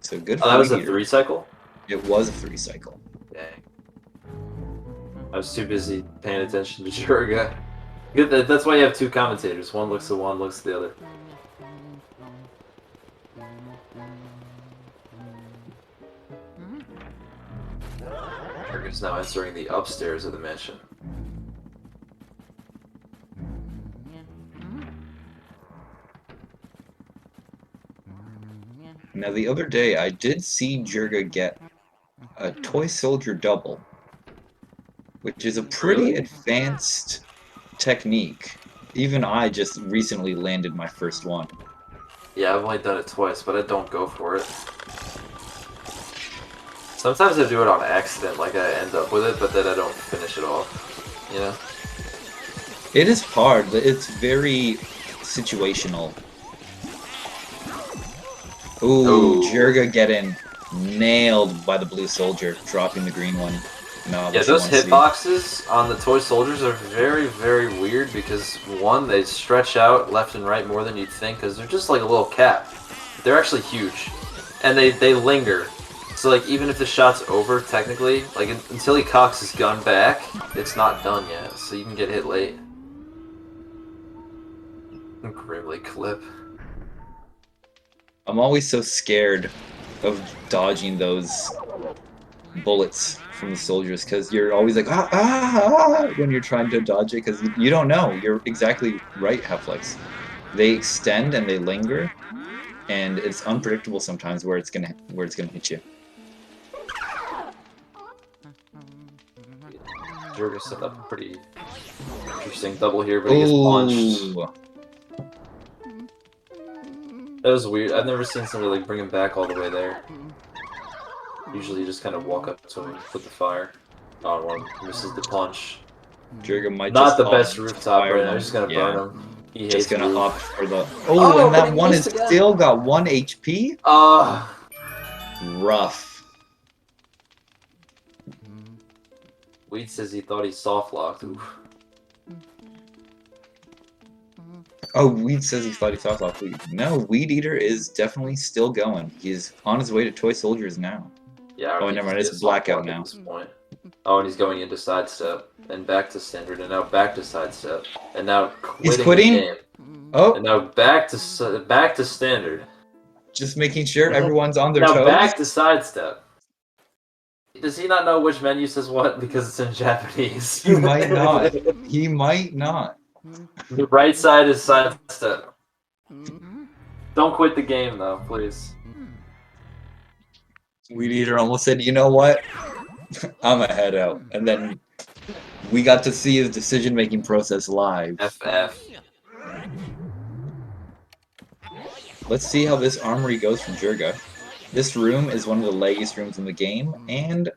so good for Oh, that was a Weed Eater. 3-cycle? It was a 3-cycle. Dang. I was too busy paying attention to Jurga. That's why you have 2 commentators. One looks at one, looks at the other. Jurga's now entering the upstairs of the mansion. Now the other day I did see Jurga get a toy soldier double, which is a pretty advanced technique. Even I just recently landed my first one. Yeah, I've only done it twice, but I don't go for it. Sometimes I do it on accident, like I end up with it, but then I don't finish it off. You know? It is hard. It's very situational. Ooh, Jurga getting nailed by the blue soldier, dropping the green one. No, Yeah, those hitboxes on the toy soldiers are very, very weird because, one, they stretch out left and right more than you'd think because they're just like a little cap. They're actually huge. And they linger. So, like, even if the shot's over, technically, like, until he cocks his gun back, it's not done yet, so you can get hit late. Grimly clip. I'm always so scared of dodging those bullets from the soldiers because you're always like when you're trying to dodge it because you don't know. You're exactly right, Halflex. They extend and they linger, and it's unpredictable sometimes where it's gonna hit you. Jurga set up a pretty interesting double here, but he gets punched. That was weird. I've never seen somebody like bring him back all the way there. Usually you just kind of walk up to him, put the fire. Oh, well, misses the punch. Jurga might Not just the opt best to rooftop fire right now. them. He's just gonna burn Yeah, him. He just hates gonna roof. opt for the. Oh, and But that he one is missed again. still got 1 HP. Ah. Rough. Weed says he thought he soft locked. Oof. Oh, Weed says he thought he saw off Weed. No, Weed Eater is definitely still going. He's on his way to Toy Soldiers now. Yeah, I Oh, don't never think mind. he's It's gonna soft blackout lock at now. this point. Oh, and he's going into sidestep, and back to standard, and now back to sidestep, and now He's quitting the quitting. game, and Oh, now back to standard. just making sure everyone's on their Now toes. back to sidestep. Does he not know which menu says what because it's in Japanese? He might not. He might not. The right side is sidestep. Don't quit the game though, please. Weed Eater almost said, "You know what? I'm gonna head out." And then we got to see his decision-making process live. FF. Let's see how this armory goes from Jurga. This room is one of the laggiest rooms in the game, and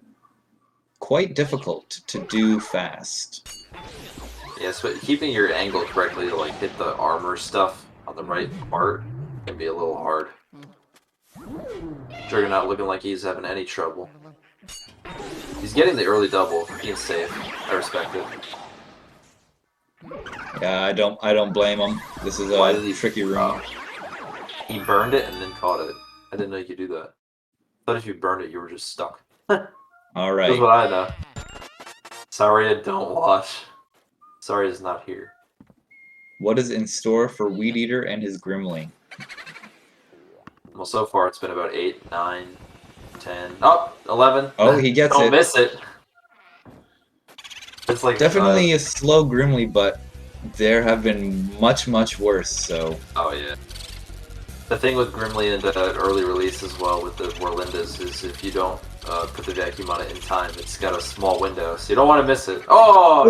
quite difficult to do fast. Yes, but keeping your angle correctly to like hit the armor stuff on the right part can be a little hard. Juggernaut looking like he's having any trouble. He's getting the early double, being safe. I respect it. Yeah, I don't blame him. This is Why did a he tricky room. He burned it and then caught it. I didn't know you could do that. I thought if you burned it, you were just stuck. All That's right. what I know. Sorry, I don't watch. Sorry, it's not here. What is in store for Weed Eater and his Grimly? Well, so far it's been about 8, 9, 10. Oh, 11. Oh, he gets Don't it. miss it. It's like Definitely a slow Grimly, but there have been much worse. So. Oh yeah. The thing with Grimly and the early release as well with the Warlindas is if you don't put the vacuum on it in time, it's got a small window, so you don't want to miss it. Oh,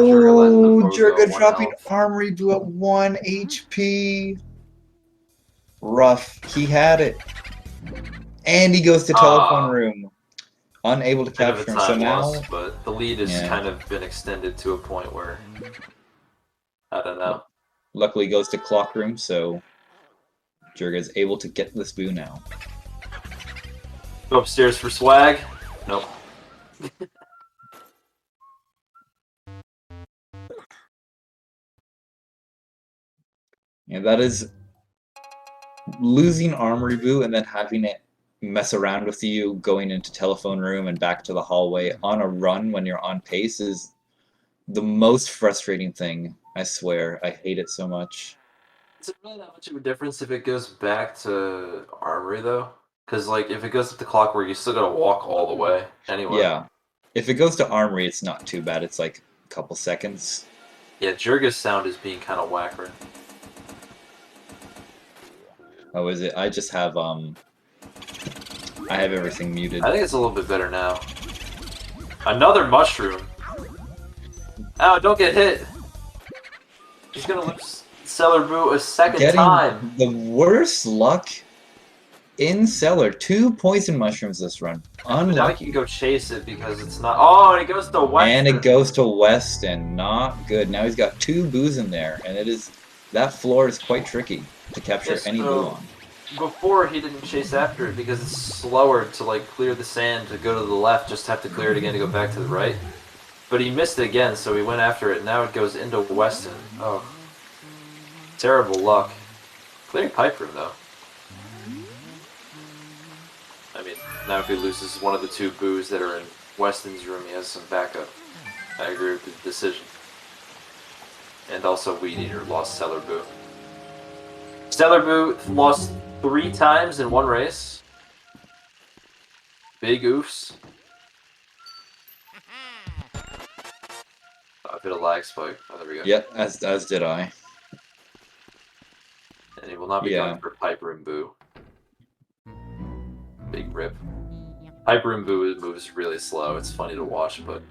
Jurga dropping Armory Boo at 1 HP. Rough. He had it. And he goes to telephone room. Unable to capture him. So now, but the lead has kind of been extended to a point where I don't know. Luckily goes to clock room, so Jurga is able to get this Boo now. Go upstairs for swag. Nope. Yeah, that is losing Armory Boo and then having it mess around with you going into telephone room and back to the hallway on a run when you're on pace is the most frustrating thing. I swear. I hate it so much. Is it really that much of a difference if it goes back to Armory, though? Because, like, if it goes up the clock where you still gotta walk all the way anyway. Yeah. If it goes to Armory, it's not too bad. It's like a couple seconds. Yeah, Jurga's sound is being kind of whack right. Oh, is it? I just have, I have everything muted. I think it's a little bit better now. Another mushroom. Ow, don't get hit. He's gonna lose Cellar Boo a second time. The worst luck in Cellar. 2 poison mushrooms this run. Unlucky. Now I can go chase it because it's not. Oh, and it goes to Weston. And it goes to Weston. Not good. Now he's got 2 boos in there, and it is that floor is quite tricky to capture any boo on. Before he didn't chase after it because it's slower to like clear the sand to go to the left, just have to clear it again to go back to the right. But he missed it again, so he went after it. Now it goes into Weston. Oh, terrible luck. Clearing pipe room though. I mean, now if he loses one of the 2 boos that are in Weston's room, he has some backup. I agree with the decision. And also Weed Eater lost Cellar Boo. Stellar Boo lost 3 times in one race. Big oofs. Oh, I've hit a lag spike. Oh, there we go. Yep, as did I. And he will not be going for Piper and Boo. Big rip. Piper and Boo moves really slow. It's funny to watch, but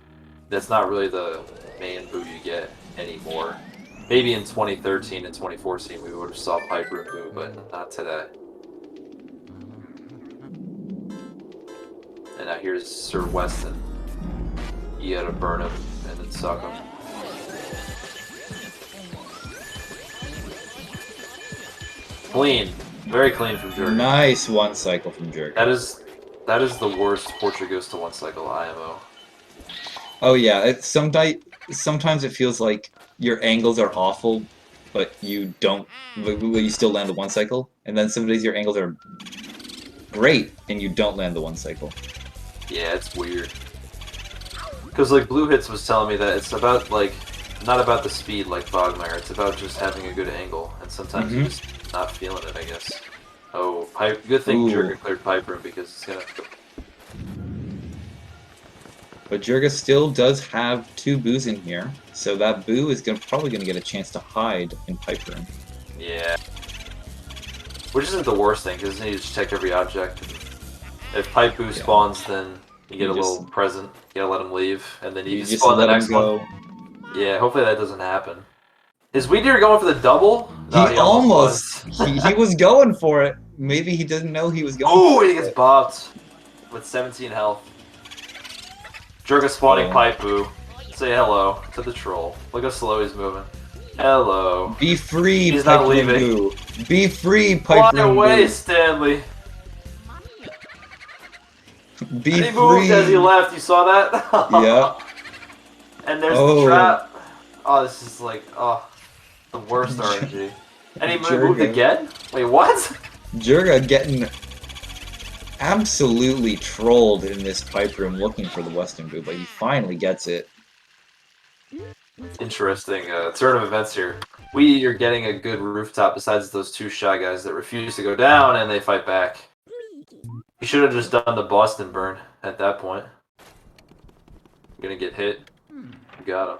that's not really the main Boo you get anymore. Maybe in 2013 and 2014 we would have saw Piper and Boo, but not today. And now here's Sir Weston. You gotta burn him and then suck him. Clean. Very clean from Jurgen. Nice one cycle from Jurgen. That is the worst Portrait goes to one cycle IMO. Oh yeah, sometimes it feels like your angles are awful, but you don't. You still land the one cycle, and then some days your angles are great and you don't land the one cycle. Yeah, it's weird. Because like Blue Hits was telling me that it's about like not about the speed like Bogmire. It's about just having a good angle, and sometimes you're just not feeling it. I guess. Oh, pipe! Good thing Jurga cleared pipe room because it's gonna. But Jurga still does have 2 boos in here, so that boo is probably going to get a chance to hide in pipe room. Yeah. Which isn't the worst thing, because you just check every object. If pipe boo spawns, then you get a little present. You gotta let him leave, and then you just spawn the let him next go. one. Yeah, hopefully that doesn't happen. Is weedeater going for the double? No, He almost was. he was going for it. Maybe he didn't know he was going for it. Oh, he gets bopped with 17 health. Jurga spawning pipe boo. Say hello to the troll. Look how slow he's moving. Hello. Be free, he's pipe not room leaving. boo. Be free, pipe Fly room away, boo. Stanley. Be he free. moved as he left. You saw that? Yeah. And there's the trap. Oh, this is like, the worst RNG. And he moved again? Wait, what? Jurga getting absolutely trolled in this pipe room looking for the Western boo, but he finally gets it. Interesting turn of events here. We are getting a good rooftop besides those 2 shy guys that refuse to go down and they fight back. He should have just done the Boston burn at that point. Gonna get hit. Got him.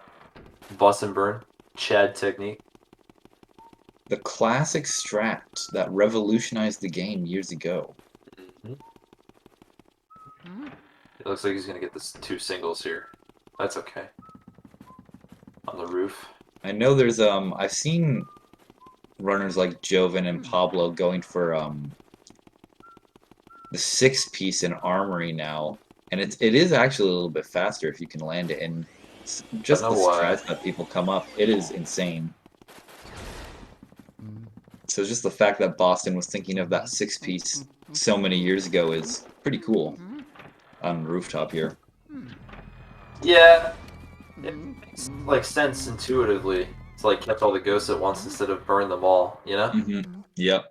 Boston burn. Chad technique. The classic strat that revolutionized the game years ago. It looks like he's gonna get this 2 singles here. That's okay. On the roof. I know there's I've seen runners like Joven and Pablo going for the 6-piece in Armory now, and it is actually a little bit faster if you can land it. And just the strats that people come up, it is insane. So just the fact that Boston was thinking of that 6-piece so many years ago is pretty cool on rooftop here. Yeah, it makes like sense intuitively. It's like kept all the ghosts at once instead of burn them all, you know? Yep.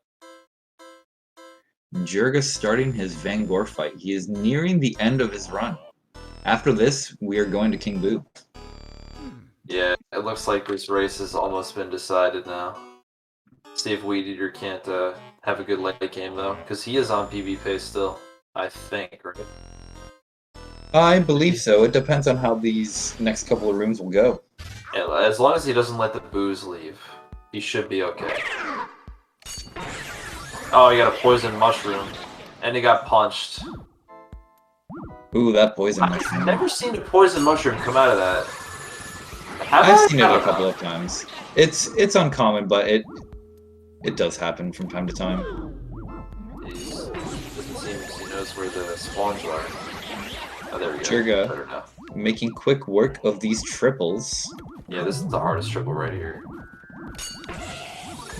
Jurga starting his Van Gore fight. He is nearing the end of his run. After this, we are going to King Boo. Yeah, it looks like this race has almost been decided now. See if weedeater can't have a good late game though, because he is on PB pace still, I think, right? I believe so. It depends on how these next couple of rooms will go. Yeah, as long as he doesn't let the boos leave, he should be okay. Oh, he got a poison mushroom, and he got punched. Ooh, that poison mushroom. I've never seen a poison mushroom come out of that. I've seen it a couple of times. It's uncommon, but it does happen from time to time. Doesn't seem he knows where the spawns are. Oh, there we go. Jurga making quick work of these triples. Yeah, this is the hardest triple right here.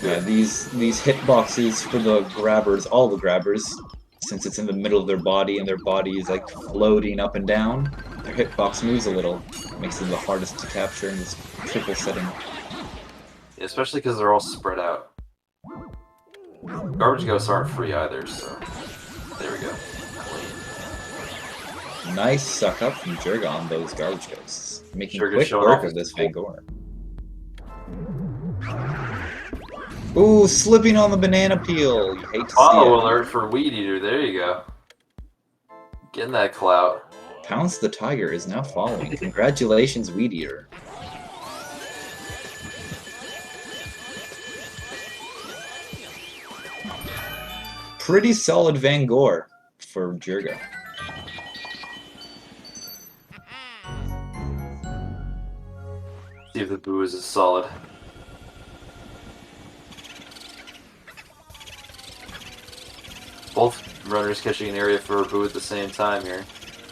Yeah, these hitboxes for the grabbers, all the grabbers, since it's in the middle of their body and their body is like floating up and down, their hitbox moves a little. Makes them the hardest to capture in this triple setting. Yeah, especially because they're all spread out. Garbage ghosts aren't free either, so there we go. Nice suck up from Jurga on those garbage ghosts, making Jurga's quick work of this Van Gore. Ooh, slipping on the banana peel. You hate to see it. Follow alert for weedeater. There you go. Getting that clout. Pounce the Tiger is now following. Congratulations, weedeater. Pretty solid Van Gore for Jurga. See if the boo is as solid. Both runners catching an area for a boo at the same time here.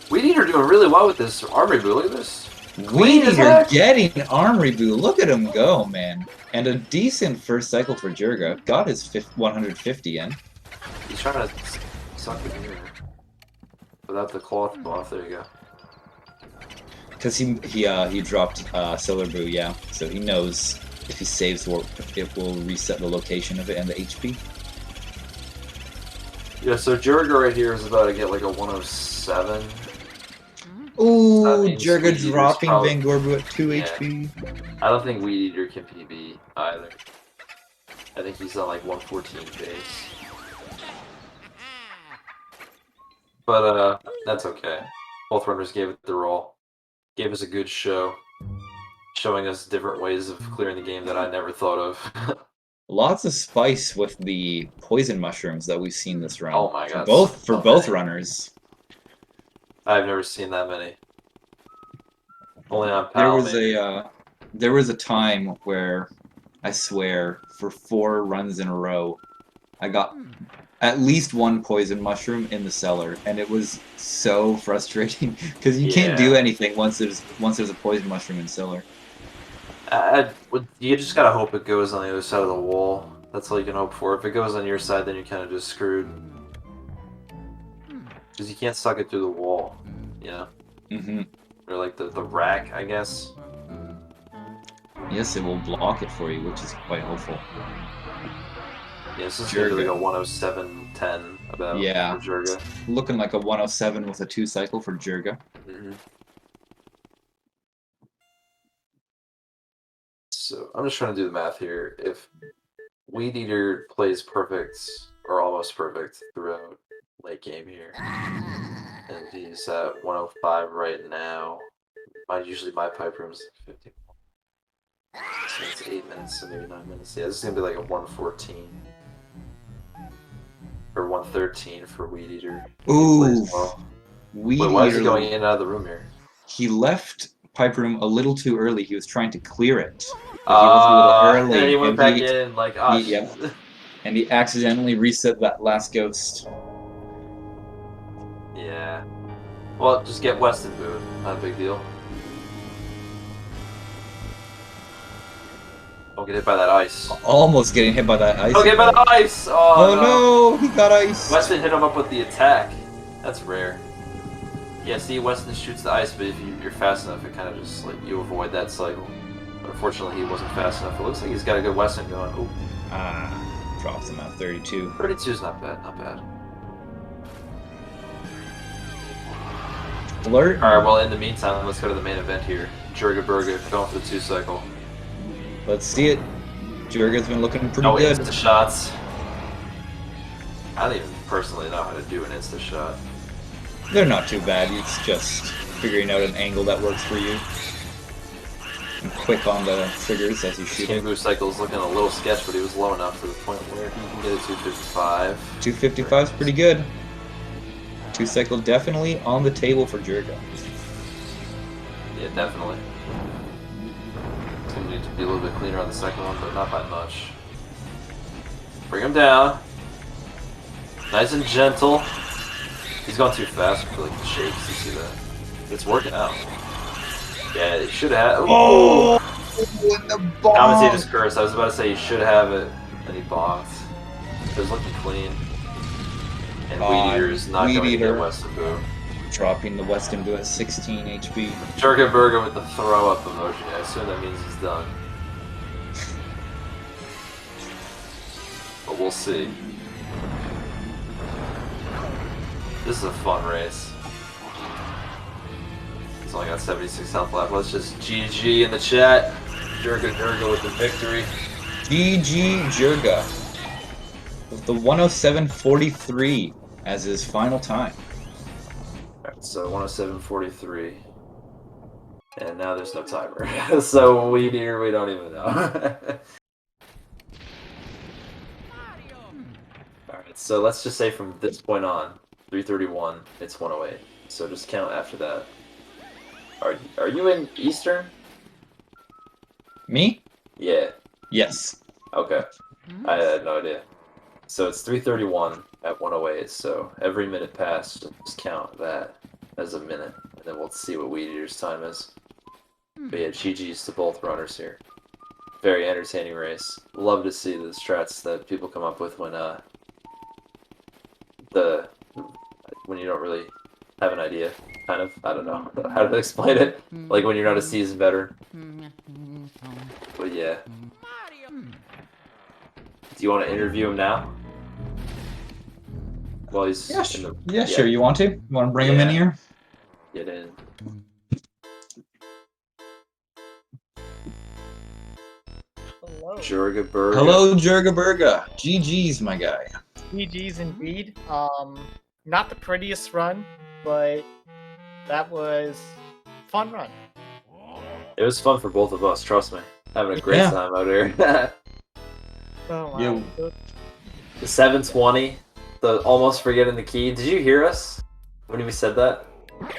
Weedeater doing really well with this armory boo. Look at this. Weedeater getting Armory Boo. Look at him go, man. And a decent first cycle for Jurga. Got his 150 in. He's trying to suck it here. Without the cloth off, there you go. Because he dropped Solar Boo, yeah. So he knows if he saves it will reset the location of it and the HP. Yeah, so Jurga right here is about to get like a 107. Ooh, Jurga dropping Vangorbu at 2 yeah. HP. I don't think Weedeater can PB either. I think he's on like 114 base. But that's okay. Both runners gave it the roll. Gave us a good show. Showing us different ways of clearing the game that I never thought of. Lots of spice with the poison mushrooms that we've seen this run. Oh my god. For both runners. I've never seen that many. Only on PAL, there was a time where I swear for 4 runs in a row I got at least 1 poison mushroom in the cellar, and it was so frustrating because you can't do anything once there's a poison mushroom in the cellar. You just gotta hope it goes on the other side of the wall. That's all you can hope for. If it goes on your side, then you're kind of just screwed. Because you can't suck it through the wall, you know? Mm-hmm. Or like the rack, I guess. Yes, it will block it for you, which is quite helpful. Yeah, this is gonna be like a 107-10 about for Jurga. Looking like a 107 with a 2 cycle for Jurga. Mm-hmm. So I'm just trying to do the math here. If Weedeater plays perfect or almost perfect throughout late game here, and he's at 105 right now. Usually my pipe room's 50. So it's 8 minutes, so maybe 9 minutes. Yeah, this is gonna be like a 114 or 113 for Weedeater. Ooh, well. Wait, why is he going in and out of the room here? He left pipe room a little too early. He was trying to clear it. He was a little early. And he went back in like, and he accidentally reset that last ghost. Yeah. Well, just get Weston booed. Not a big deal. Don't get hit by that ice. Almost getting hit by that ice. Don't get hit by the ice! Oh no, he got ice. Weston hit him up with the attack. That's rare. Yeah, see, Weston shoots the ice, but if you're fast enough, it kind of just, like, you avoid that cycle. But unfortunately, he wasn't fast enough. It looks like he's got a good Weston going. Ooh. Drops him at 32. 32's not bad, not bad. Alert. Alright, well, in the meantime, let's go to the main event here. Jurgaburga going for the 2 cycle. Let's see it. Jurga's been looking pretty good. Insta shots. I don't even personally know how to do an insta shot. They're not too bad. It's just figuring out an angle that works for you. And quick on the triggers as you shoot it. Boo cycle's looking a little sketch, but he was low enough to the point where he can get a 255. 255 is pretty good. 2 cycle definitely on the table for Jurga. Yeah, definitely. It's gonna need to be a little bit cleaner on the second one, but not by much. Bring him down. Nice and gentle. He's going too fast for like the shakes, you see that? It's working out. Yeah, he should have. Oh! In the bomb! Commentator's curse. I was about to say he should have it, and he bonked. It was looking clean. And Weedeater is not going to get Weston Boo. Dropping the Weston Boo at 16 HP. Jurgaburga with the throw up emoji. I assume that means he's done. But we'll see. This is a fun race. He's only got 76 health left. Let's just GG in the chat. Jurga with the victory. GG Jurga. With the 107.43 as his final time. Alright, so 107.43. And now there's no timer. So Weedeater, we don't even know. Alright, so let's just say from this point on, 331, it's 108. So just count after that. Are you in Eastern? Me? Yeah. Yes. Okay. I had no idea. So it's 3:31 at 108. So every minute passed, just count that as a minute, and then we'll see what Weed Eater's time is. But yeah, GG's to both runners here. Very entertaining race. Love to see the strats that people come up with when when you don't really have an idea. Kind of. I don't know how to explain it. Like when you're not a seasoned veteran. But yeah. Do you want to interview him now? Well, he's yeah, sure. You want to? You want to bring him in here? Get in. Hello. Jurgaburga. Hello, Jurgaburga. GG's, my guy. GG's indeed. Not the prettiest run, but that was fun run. It was fun for both of us, trust me. Having a great time out here. Oh, wow. Yeah. The 720, the almost forgetting the key. Did you hear us when we said that?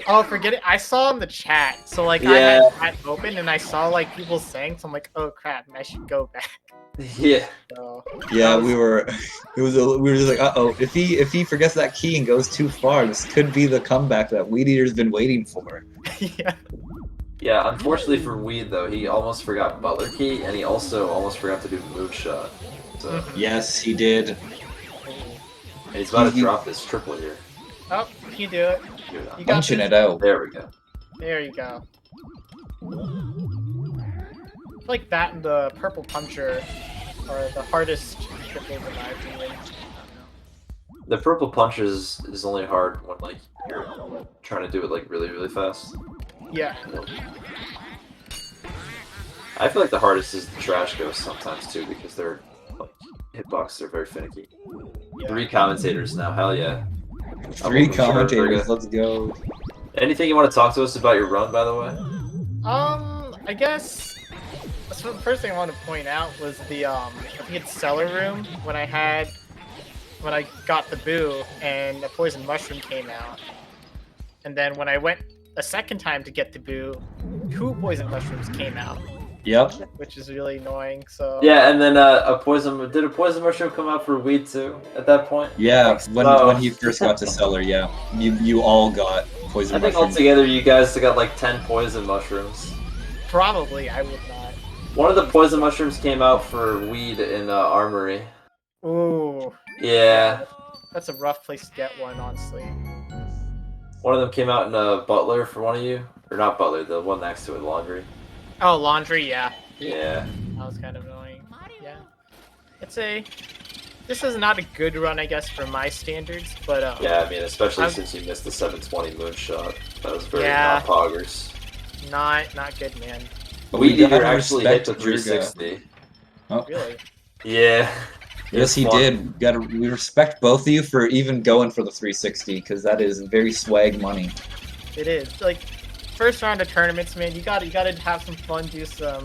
Oh, forget it. I saw in the chat. So, like, I had chat open and I saw, like, people saying, so I'm like, oh, crap, I should go back. Yeah. So, Yeah, we were just like, uh-oh, if he forgets that key and goes too far, this could be the comeback that Weed Eater's been waiting for. yeah. Yeah, unfortunately for Weed, though, he almost forgot Butler Key, and he also almost forgot to do Moonshot. So, Yes, he did. and he's about to drop this triple here. Oh, you do it. You got Punching this. it out. There we go. There you go. I feel like that and the purple puncher are the hardest triples in my opinion. The purple punches is only hard when like you're trying to do it like really fast. Yeah. I feel like the hardest is the trash ghosts sometimes too because their like, hitboxes are very finicky. Yeah. 3 commentators now, hell yeah. 3 commentators, let's go. Anything you want to talk to us about your run, by the way? I guess the first thing I want to point out was the I think it's cellar room when I got the boo and a poison mushroom came out, and then when I went a second time to get the boo, 2 poison mushrooms came out. Yep. Which is really annoying. So yeah, and then did a poison mushroom come out for Weed too at that point? Yeah, when you first got to cellar, yeah, you all got poison mushrooms. I think altogether you guys got like 10 poison mushrooms. Probably, I would not. One of the poison mushrooms came out for Weed in Armory. Ooh. Yeah. That's a rough place to get one, honestly. One of them came out in Butler for one of you, or not Butler, the one next to it, Laundry. Oh, Laundry, yeah. Yeah. That was kind of annoying. Yeah. This is not a good run, I guess, for my standards, but yeah, I mean, especially since you missed the 720 moonshot. That was very not poggers. Not good, man. Weed Eater actually hit the 360. Oh. Really? Yeah. Yes, he did. We respect both of you for even going for the 360, because that is very swag money. It is. Like, first round of tournaments, man, you gotta have some fun, do some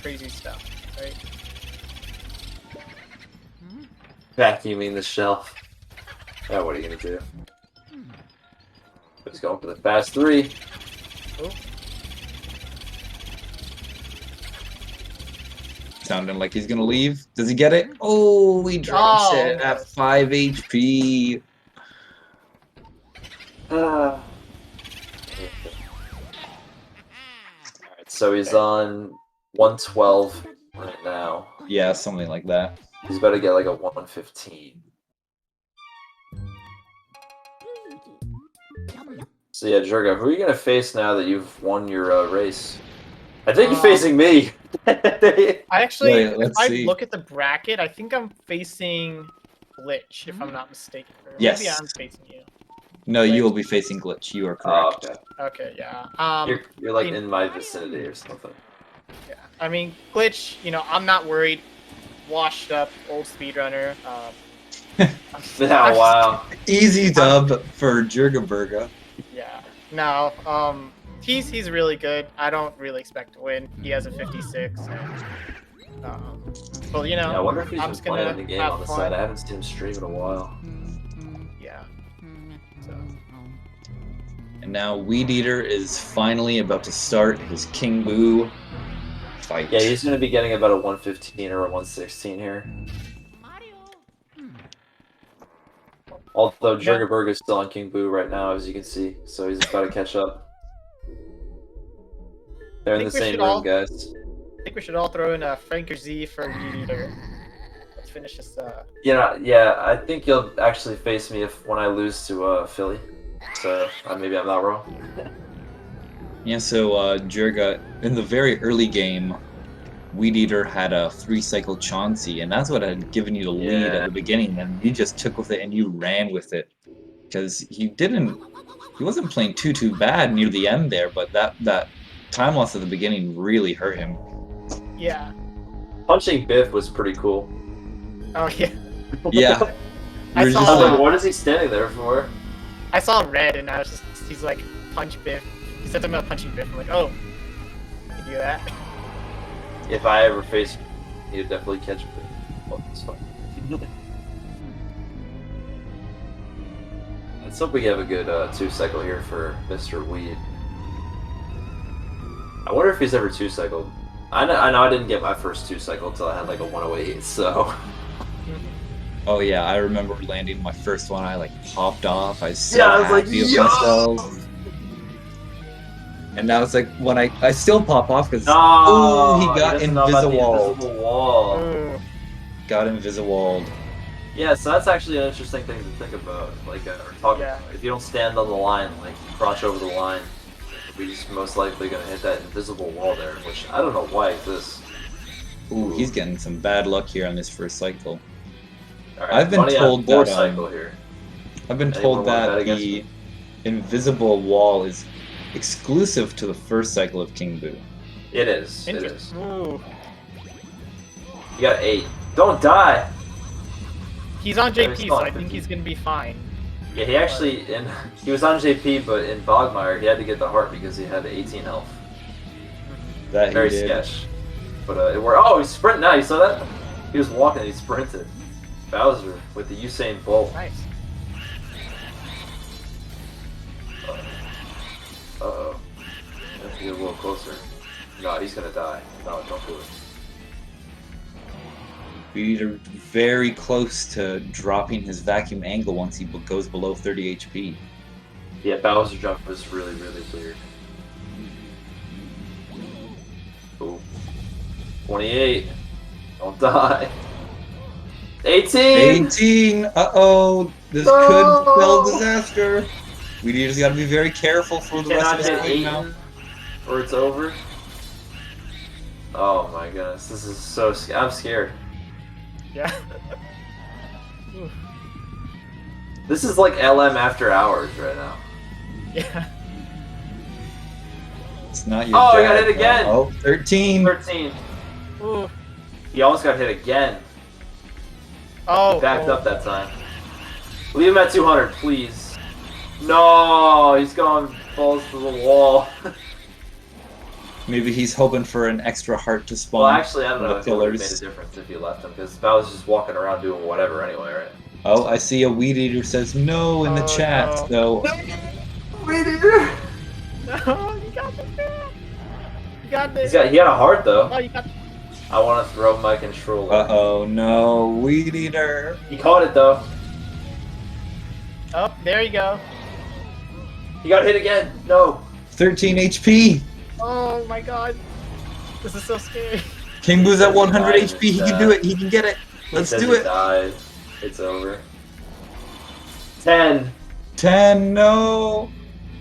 crazy stuff, right? Vacuuming the shelf. Yeah, what are you gonna do? He's going for the fast 3. Oh. Sounding like he's gonna leave. Does he get it? Oh, he drops it at 5 HP. Alright, so he's on 112 right now. Yeah, something like that. He's about to get like a 115. So yeah, Jurga, who are you gonna face now that you've won your race? I think you're facing me. I actually, if I look at the bracket, I think I'm facing Glitch, if I'm not mistaken. Or yes. Maybe I'm facing you. No, you will be facing Glitch. You are correct. Oh, okay. Okay, yeah. You're like in my vicinity or something. Yeah. I mean, Glitch, I'm not worried. Washed up old speedrunner. Wow. Easy dub for Jurgaburga. Yeah. No, he's really good. I don't really expect to win. He has a 56. Well, yeah, I wonder if he's I'm been playing the game on the side. I haven't seen him stream in a while. Yeah. So. And now Weed Eater is finally about to start his King Boo fight. Yeah, he's going to be getting about a 115 or a 116 here. Although Yeah. Jurgaburg is still on King Boo right now, as you can see, so he's about to catch up. They're in the same room, guys. I think we should all throw in a Frank or Z for weedeater. Let's finish this. Yeah, I think you'll actually face me when I lose to Philly. So maybe I'm not wrong. Yeah, so Jurga, in the very early game, weedeater had a 3-cycle Chauncey, and that's what had given you the lead at the beginning, and you just took with it and you ran with it. Because he wasn't playing too bad near the end there, but that time loss at the beginning really hurt him. Yeah. Punching Biff was pretty cool. Oh yeah. Yeah. I saw. I was like, what is he standing there for? I saw red, and I was just—he's like, punch Biff. He said something about punching Biff. I'm like, oh, you do that. If I ever face you, you'd definitely catch Biff. Well, it's fine. Let's hope we have a good 2-cycle here for Mr. Weed. I wonder if he's ever 2-cycled. I know I didn't get my first 2-cycle until I had like a 108, so... Oh yeah, I remember landing my first one, I like popped off, I was so Yeah, I was happy like, with myself. And now it's like, when I still pop off, because, no, he got invisible. Oh. Got invisible. Yeah, so that's actually an interesting thing to think about, like, or talk about. If you don't stand on the line, like, you cross over the line, we're just most likely going to hit that invisible wall there, which I don't know why exists. Ooh, he's getting some bad luck here on his first cycle. Right, I've been told that here. I've been told that the invisible wall is exclusive to the first cycle of King Boo. It is. It is. Ooh. You got 8. Don't die. He's on JP, so I think he's gonna be fine. Yeah, he actually he was on JP, but in Bogmire he had to get the heart because he had 18 health. That very sketch. But it worked. Oh, he's sprinting now. You saw that? He was walking. He sprinted. Bowser with the Usain Bolt. Nice. Uh-oh. I have to get a little closer. No, he's gonna die. No, don't do it. We're very close to dropping his vacuum angle once he goes below 30 HP. Yeah, Bowser jump was really, really weird. Ooh. 28. Don't die. 18! 18! Uh-oh! This could spell disaster! We just gotta be very careful for the rest of this fight now. Or it's over. Oh my goodness, this is so scary. I'm scared. Yeah. This is like LM after hours right now. Yeah. It's not your I dad, got hit again! Oh, 13! 13. Ooh. He almost got hit again. Oh. He backed up that time. Leave him at 200, please. No, he's going balls to the wall. Maybe he's hoping for an extra heart to spawn. Well, actually, I don't know if it would have pillars. made a difference if you left him, because Bowser's just walking around doing whatever anyway, right? Oh, I see a weedeater says no in the chat, no. so... Weedeater! No, you got this, man. You got this. He got a heart, though. Oh, you got. I want to throw my controller. Uh-oh, no, weedeater. He caught it, though. Oh, there you go. He got hit again. No. 13 HP. Oh my god. This is so scary. King Boo's at 100 HP. He can do it. He can get it. Let's do it. Died. It's over. 10. 10. No.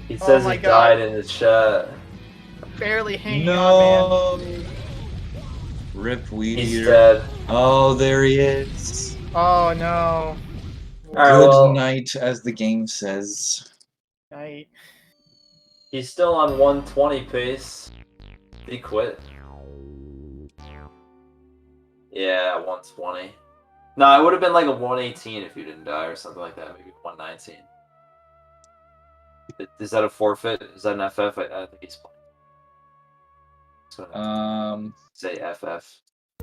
He says he died in the chat. Barely hanging on, man. Rip weedeater. He's dead. Oh, there he is. Oh no. Good night, as the game says. Night. He's still on 120 pace. Did he quit? Yeah, 120. No, it would have been like a 118 if you didn't die or something like that. Maybe 119. Is that a forfeit? Is that an FF? I think he's playing. Say FF. I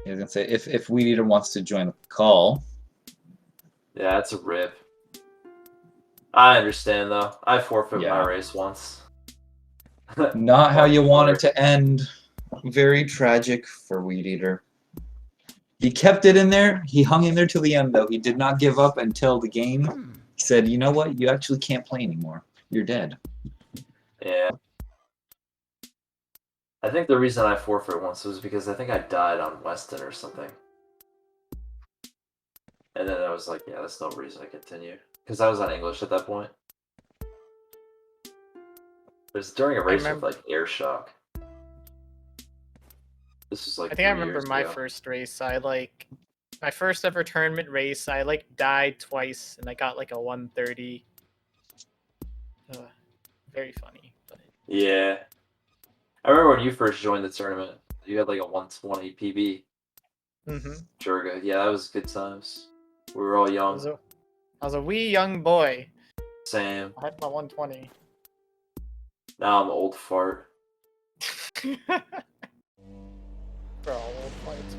was gonna say if weedeater wants to join the call. Yeah, that's a rip. I understand though. I forfeited my race once. Not how you want it to end. Very tragic for weedeater. He kept it in there. He hung in there till the end though. He did not give up until the game said, you know what? You actually can't play anymore. You're dead. Yeah. I think the reason I forfeit once was because I think I died on Weston or something. And then I was like, yeah, that's no reason to continue. Because I was on English at that point. It was during a race with like air shock. This was like I think I 3 remember years my ago. first race. My first ever tournament race. I like died twice, and I got like a 130. Very funny. But... Yeah. I remember when you first joined the tournament, you had like a 120 PB. Jurga. Yeah, that was good times. We were all young. I was a wee young boy. Same. I had my 120. Now I'm old fart. Bro, old fights.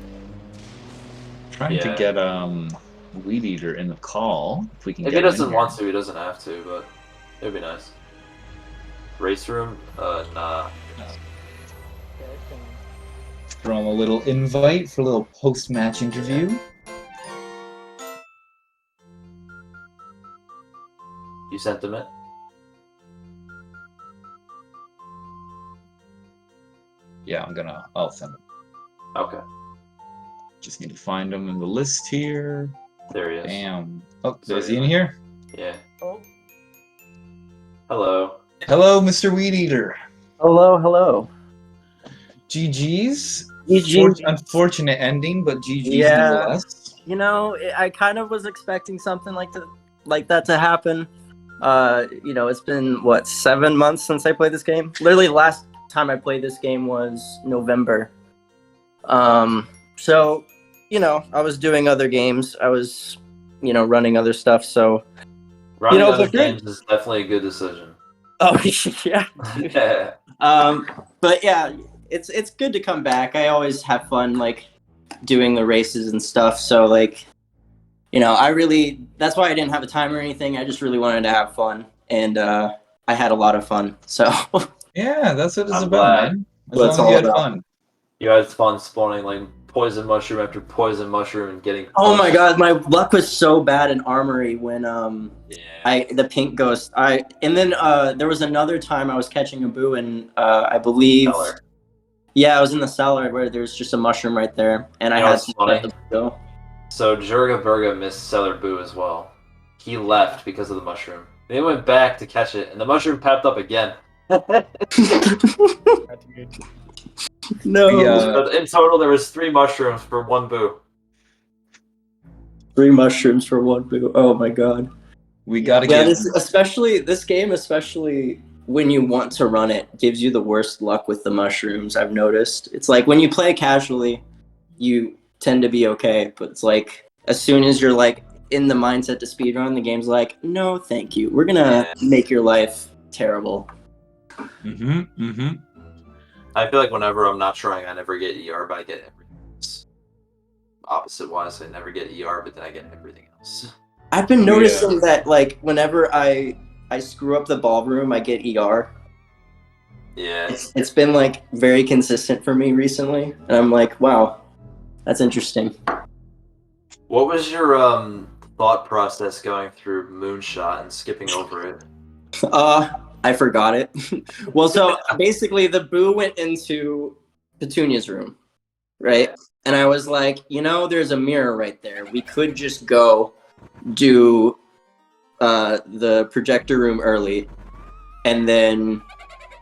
Trying to get Weed Eater in the call. If we can If get he him doesn't in want here. to, he doesn't have to, but it'd be nice. Race room? Nah. Throw him a little invite for a little post-match interview. You sent him it? Yeah, I'll send him. Okay. Just need to find him in the list here. There he is. Bam. Oh, So is he in here? Yeah. Oh. Hello. Hello, Mr. Weed Eater. Hello, hello. GG's. GG's. Unfortunate ending, but GG's Yeah. nonetheless. You know, I kind of was expecting something like that to happen. You know, it's been what, 7 months since I played this game. Literally, the last time I played this game was November. So, you know, I was doing other games. I was, you know, running other stuff. So, Running know, other but great. games is definitely a good decision. Oh yeah. Yeah. But yeah, it's good to come back. I always have fun like doing the races and stuff. So like, you know, that's why I didn't have a time or anything. I just really wanted to have fun, and I had a lot of fun. So yeah, that's what it's I'm about, glad. man. As That's long as you all had about. fun. You had fun spawning like poison mushroom after poison mushroom and getting. Oh my punched. god, my luck was so bad in Armory when the pink ghost. And then there was another time I was catching a boo, and I believe Cellar. yeah, I was in the cellar where there's just a mushroom right there, and You I know had what's to funny? let the go. So Jurgaburga missed Cellar Boo as well. He left because of the mushroom. They went back to catch it, and the mushroom popped up again. No. But in total, there was 3 mushrooms for 1 boo. 3 mushrooms for 1 boo. Oh my god. We gotta Yeah, get. this game, especially when you want to run it, gives you the worst luck with the mushrooms. I've noticed. It's like when you play casually, you tend to be okay, but it's like as soon as you're like in the mindset to speedrun, the game's like, no, thank you. We're gonna make your life terrible. I feel like whenever I'm not trying, I never get ER, but I get everything else. Opposite wise, I never get ER, but then I get everything else. I've been noticing that like whenever I screw up the ballroom, I get ER. Yeah. It's been like very consistent for me recently, and I'm like, wow, that's interesting. What was your thought process going through Moonshot and skipping over it? I forgot it. Well, so basically the boo went into Petunia's room, right? And I was like, you know, there's a mirror right there. We could just go do the projector room early, and then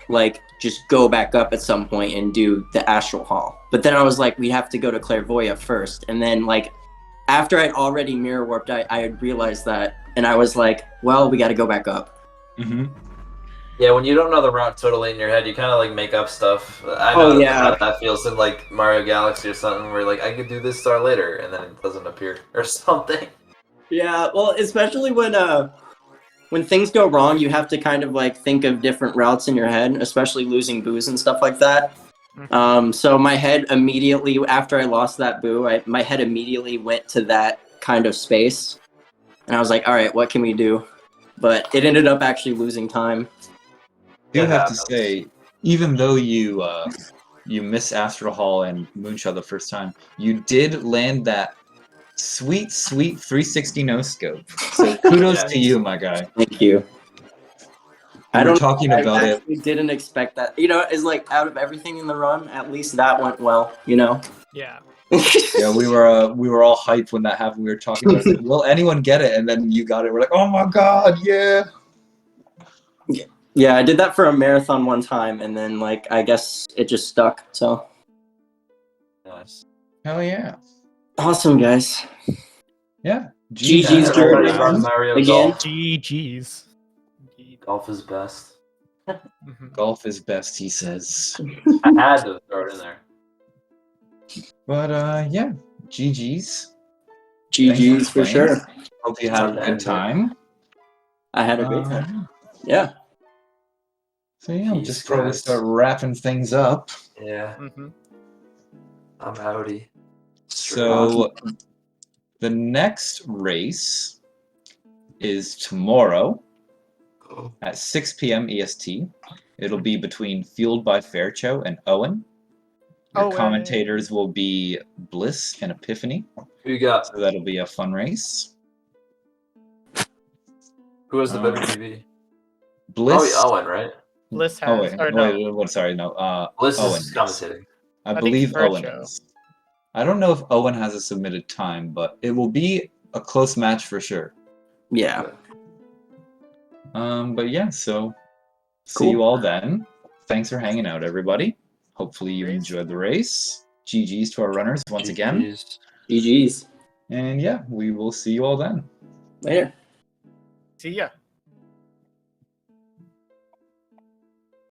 like just go back up at some point and do the astral hall. But then I was like, we'd have to go to Clairvoya first, and then like after I'd already mirror warped, I had realized that, and I was like, well, we got to go back up. Yeah, when you don't know the route totally in your head, you kind of like make up stuff. I know how that feels in like Mario Galaxy or something, where like I could do this star later, and then it doesn't appear or something. Yeah, well, especially when things go wrong, you have to kind of like think of different routes in your head, especially losing boos and stuff like that. So my head immediately, after I lost that boo, my head immediately went to that kind of space, and I was like, all right, what can we do? But it ended up actually losing time. I do have to say, even though you miss Astral Hall and Moonshot the first time, you did land that Sweet, sweet 360 no scope. So kudos to you, my guy. Thank you. We were talking I about it. actually didn't expect that. You know, it's like out of everything in the run, at least that went well. You know. Yeah. Yeah, we were all hyped when that happened. We were talking about it. Like, will anyone get it? And then you got it. We're like, oh my god, yeah. Yeah, I did that for a marathon one time, and then like I guess it just stuck. So Nice. Hell yeah. awesome, guys. Yeah. GG's, Yeah, everybody Jordan. run Mario Again. Golf. GG's. Indeed. Golf is best. Mhm. Golf is best, he says. I had to throw it in there. But yeah, GG's. GG's for playing. sure. Hope you had a good time. I had a great time. Yeah. So yeah, we'll Peace, just probably guys. start wrapping things up. Yeah, Mhm. I'm outie. So the next race is tomorrow at 6 p.m. EST. It'll be between Fueled by Fairchow and Owen. Your Owen. commentators will be Bliss and Epiphany. Who you got? So that'll be a fun race. Who has the better TV? Bliss. Oh, Owen, right? Bliss has, Oh wait, or no. wait, what? Sorry, no. Bliss Owen is is. commentating. I think believe Owen Fairchow. is. I don't know if Owen has a submitted time, but it will be a close match for sure. Yeah. But yeah, so see Cool. you all then. Thanks for hanging out, everybody. Hopefully you Race. enjoyed the race. GG's to our runners once again. GG's. GG's. And yeah, we will see you all then. Later. See ya.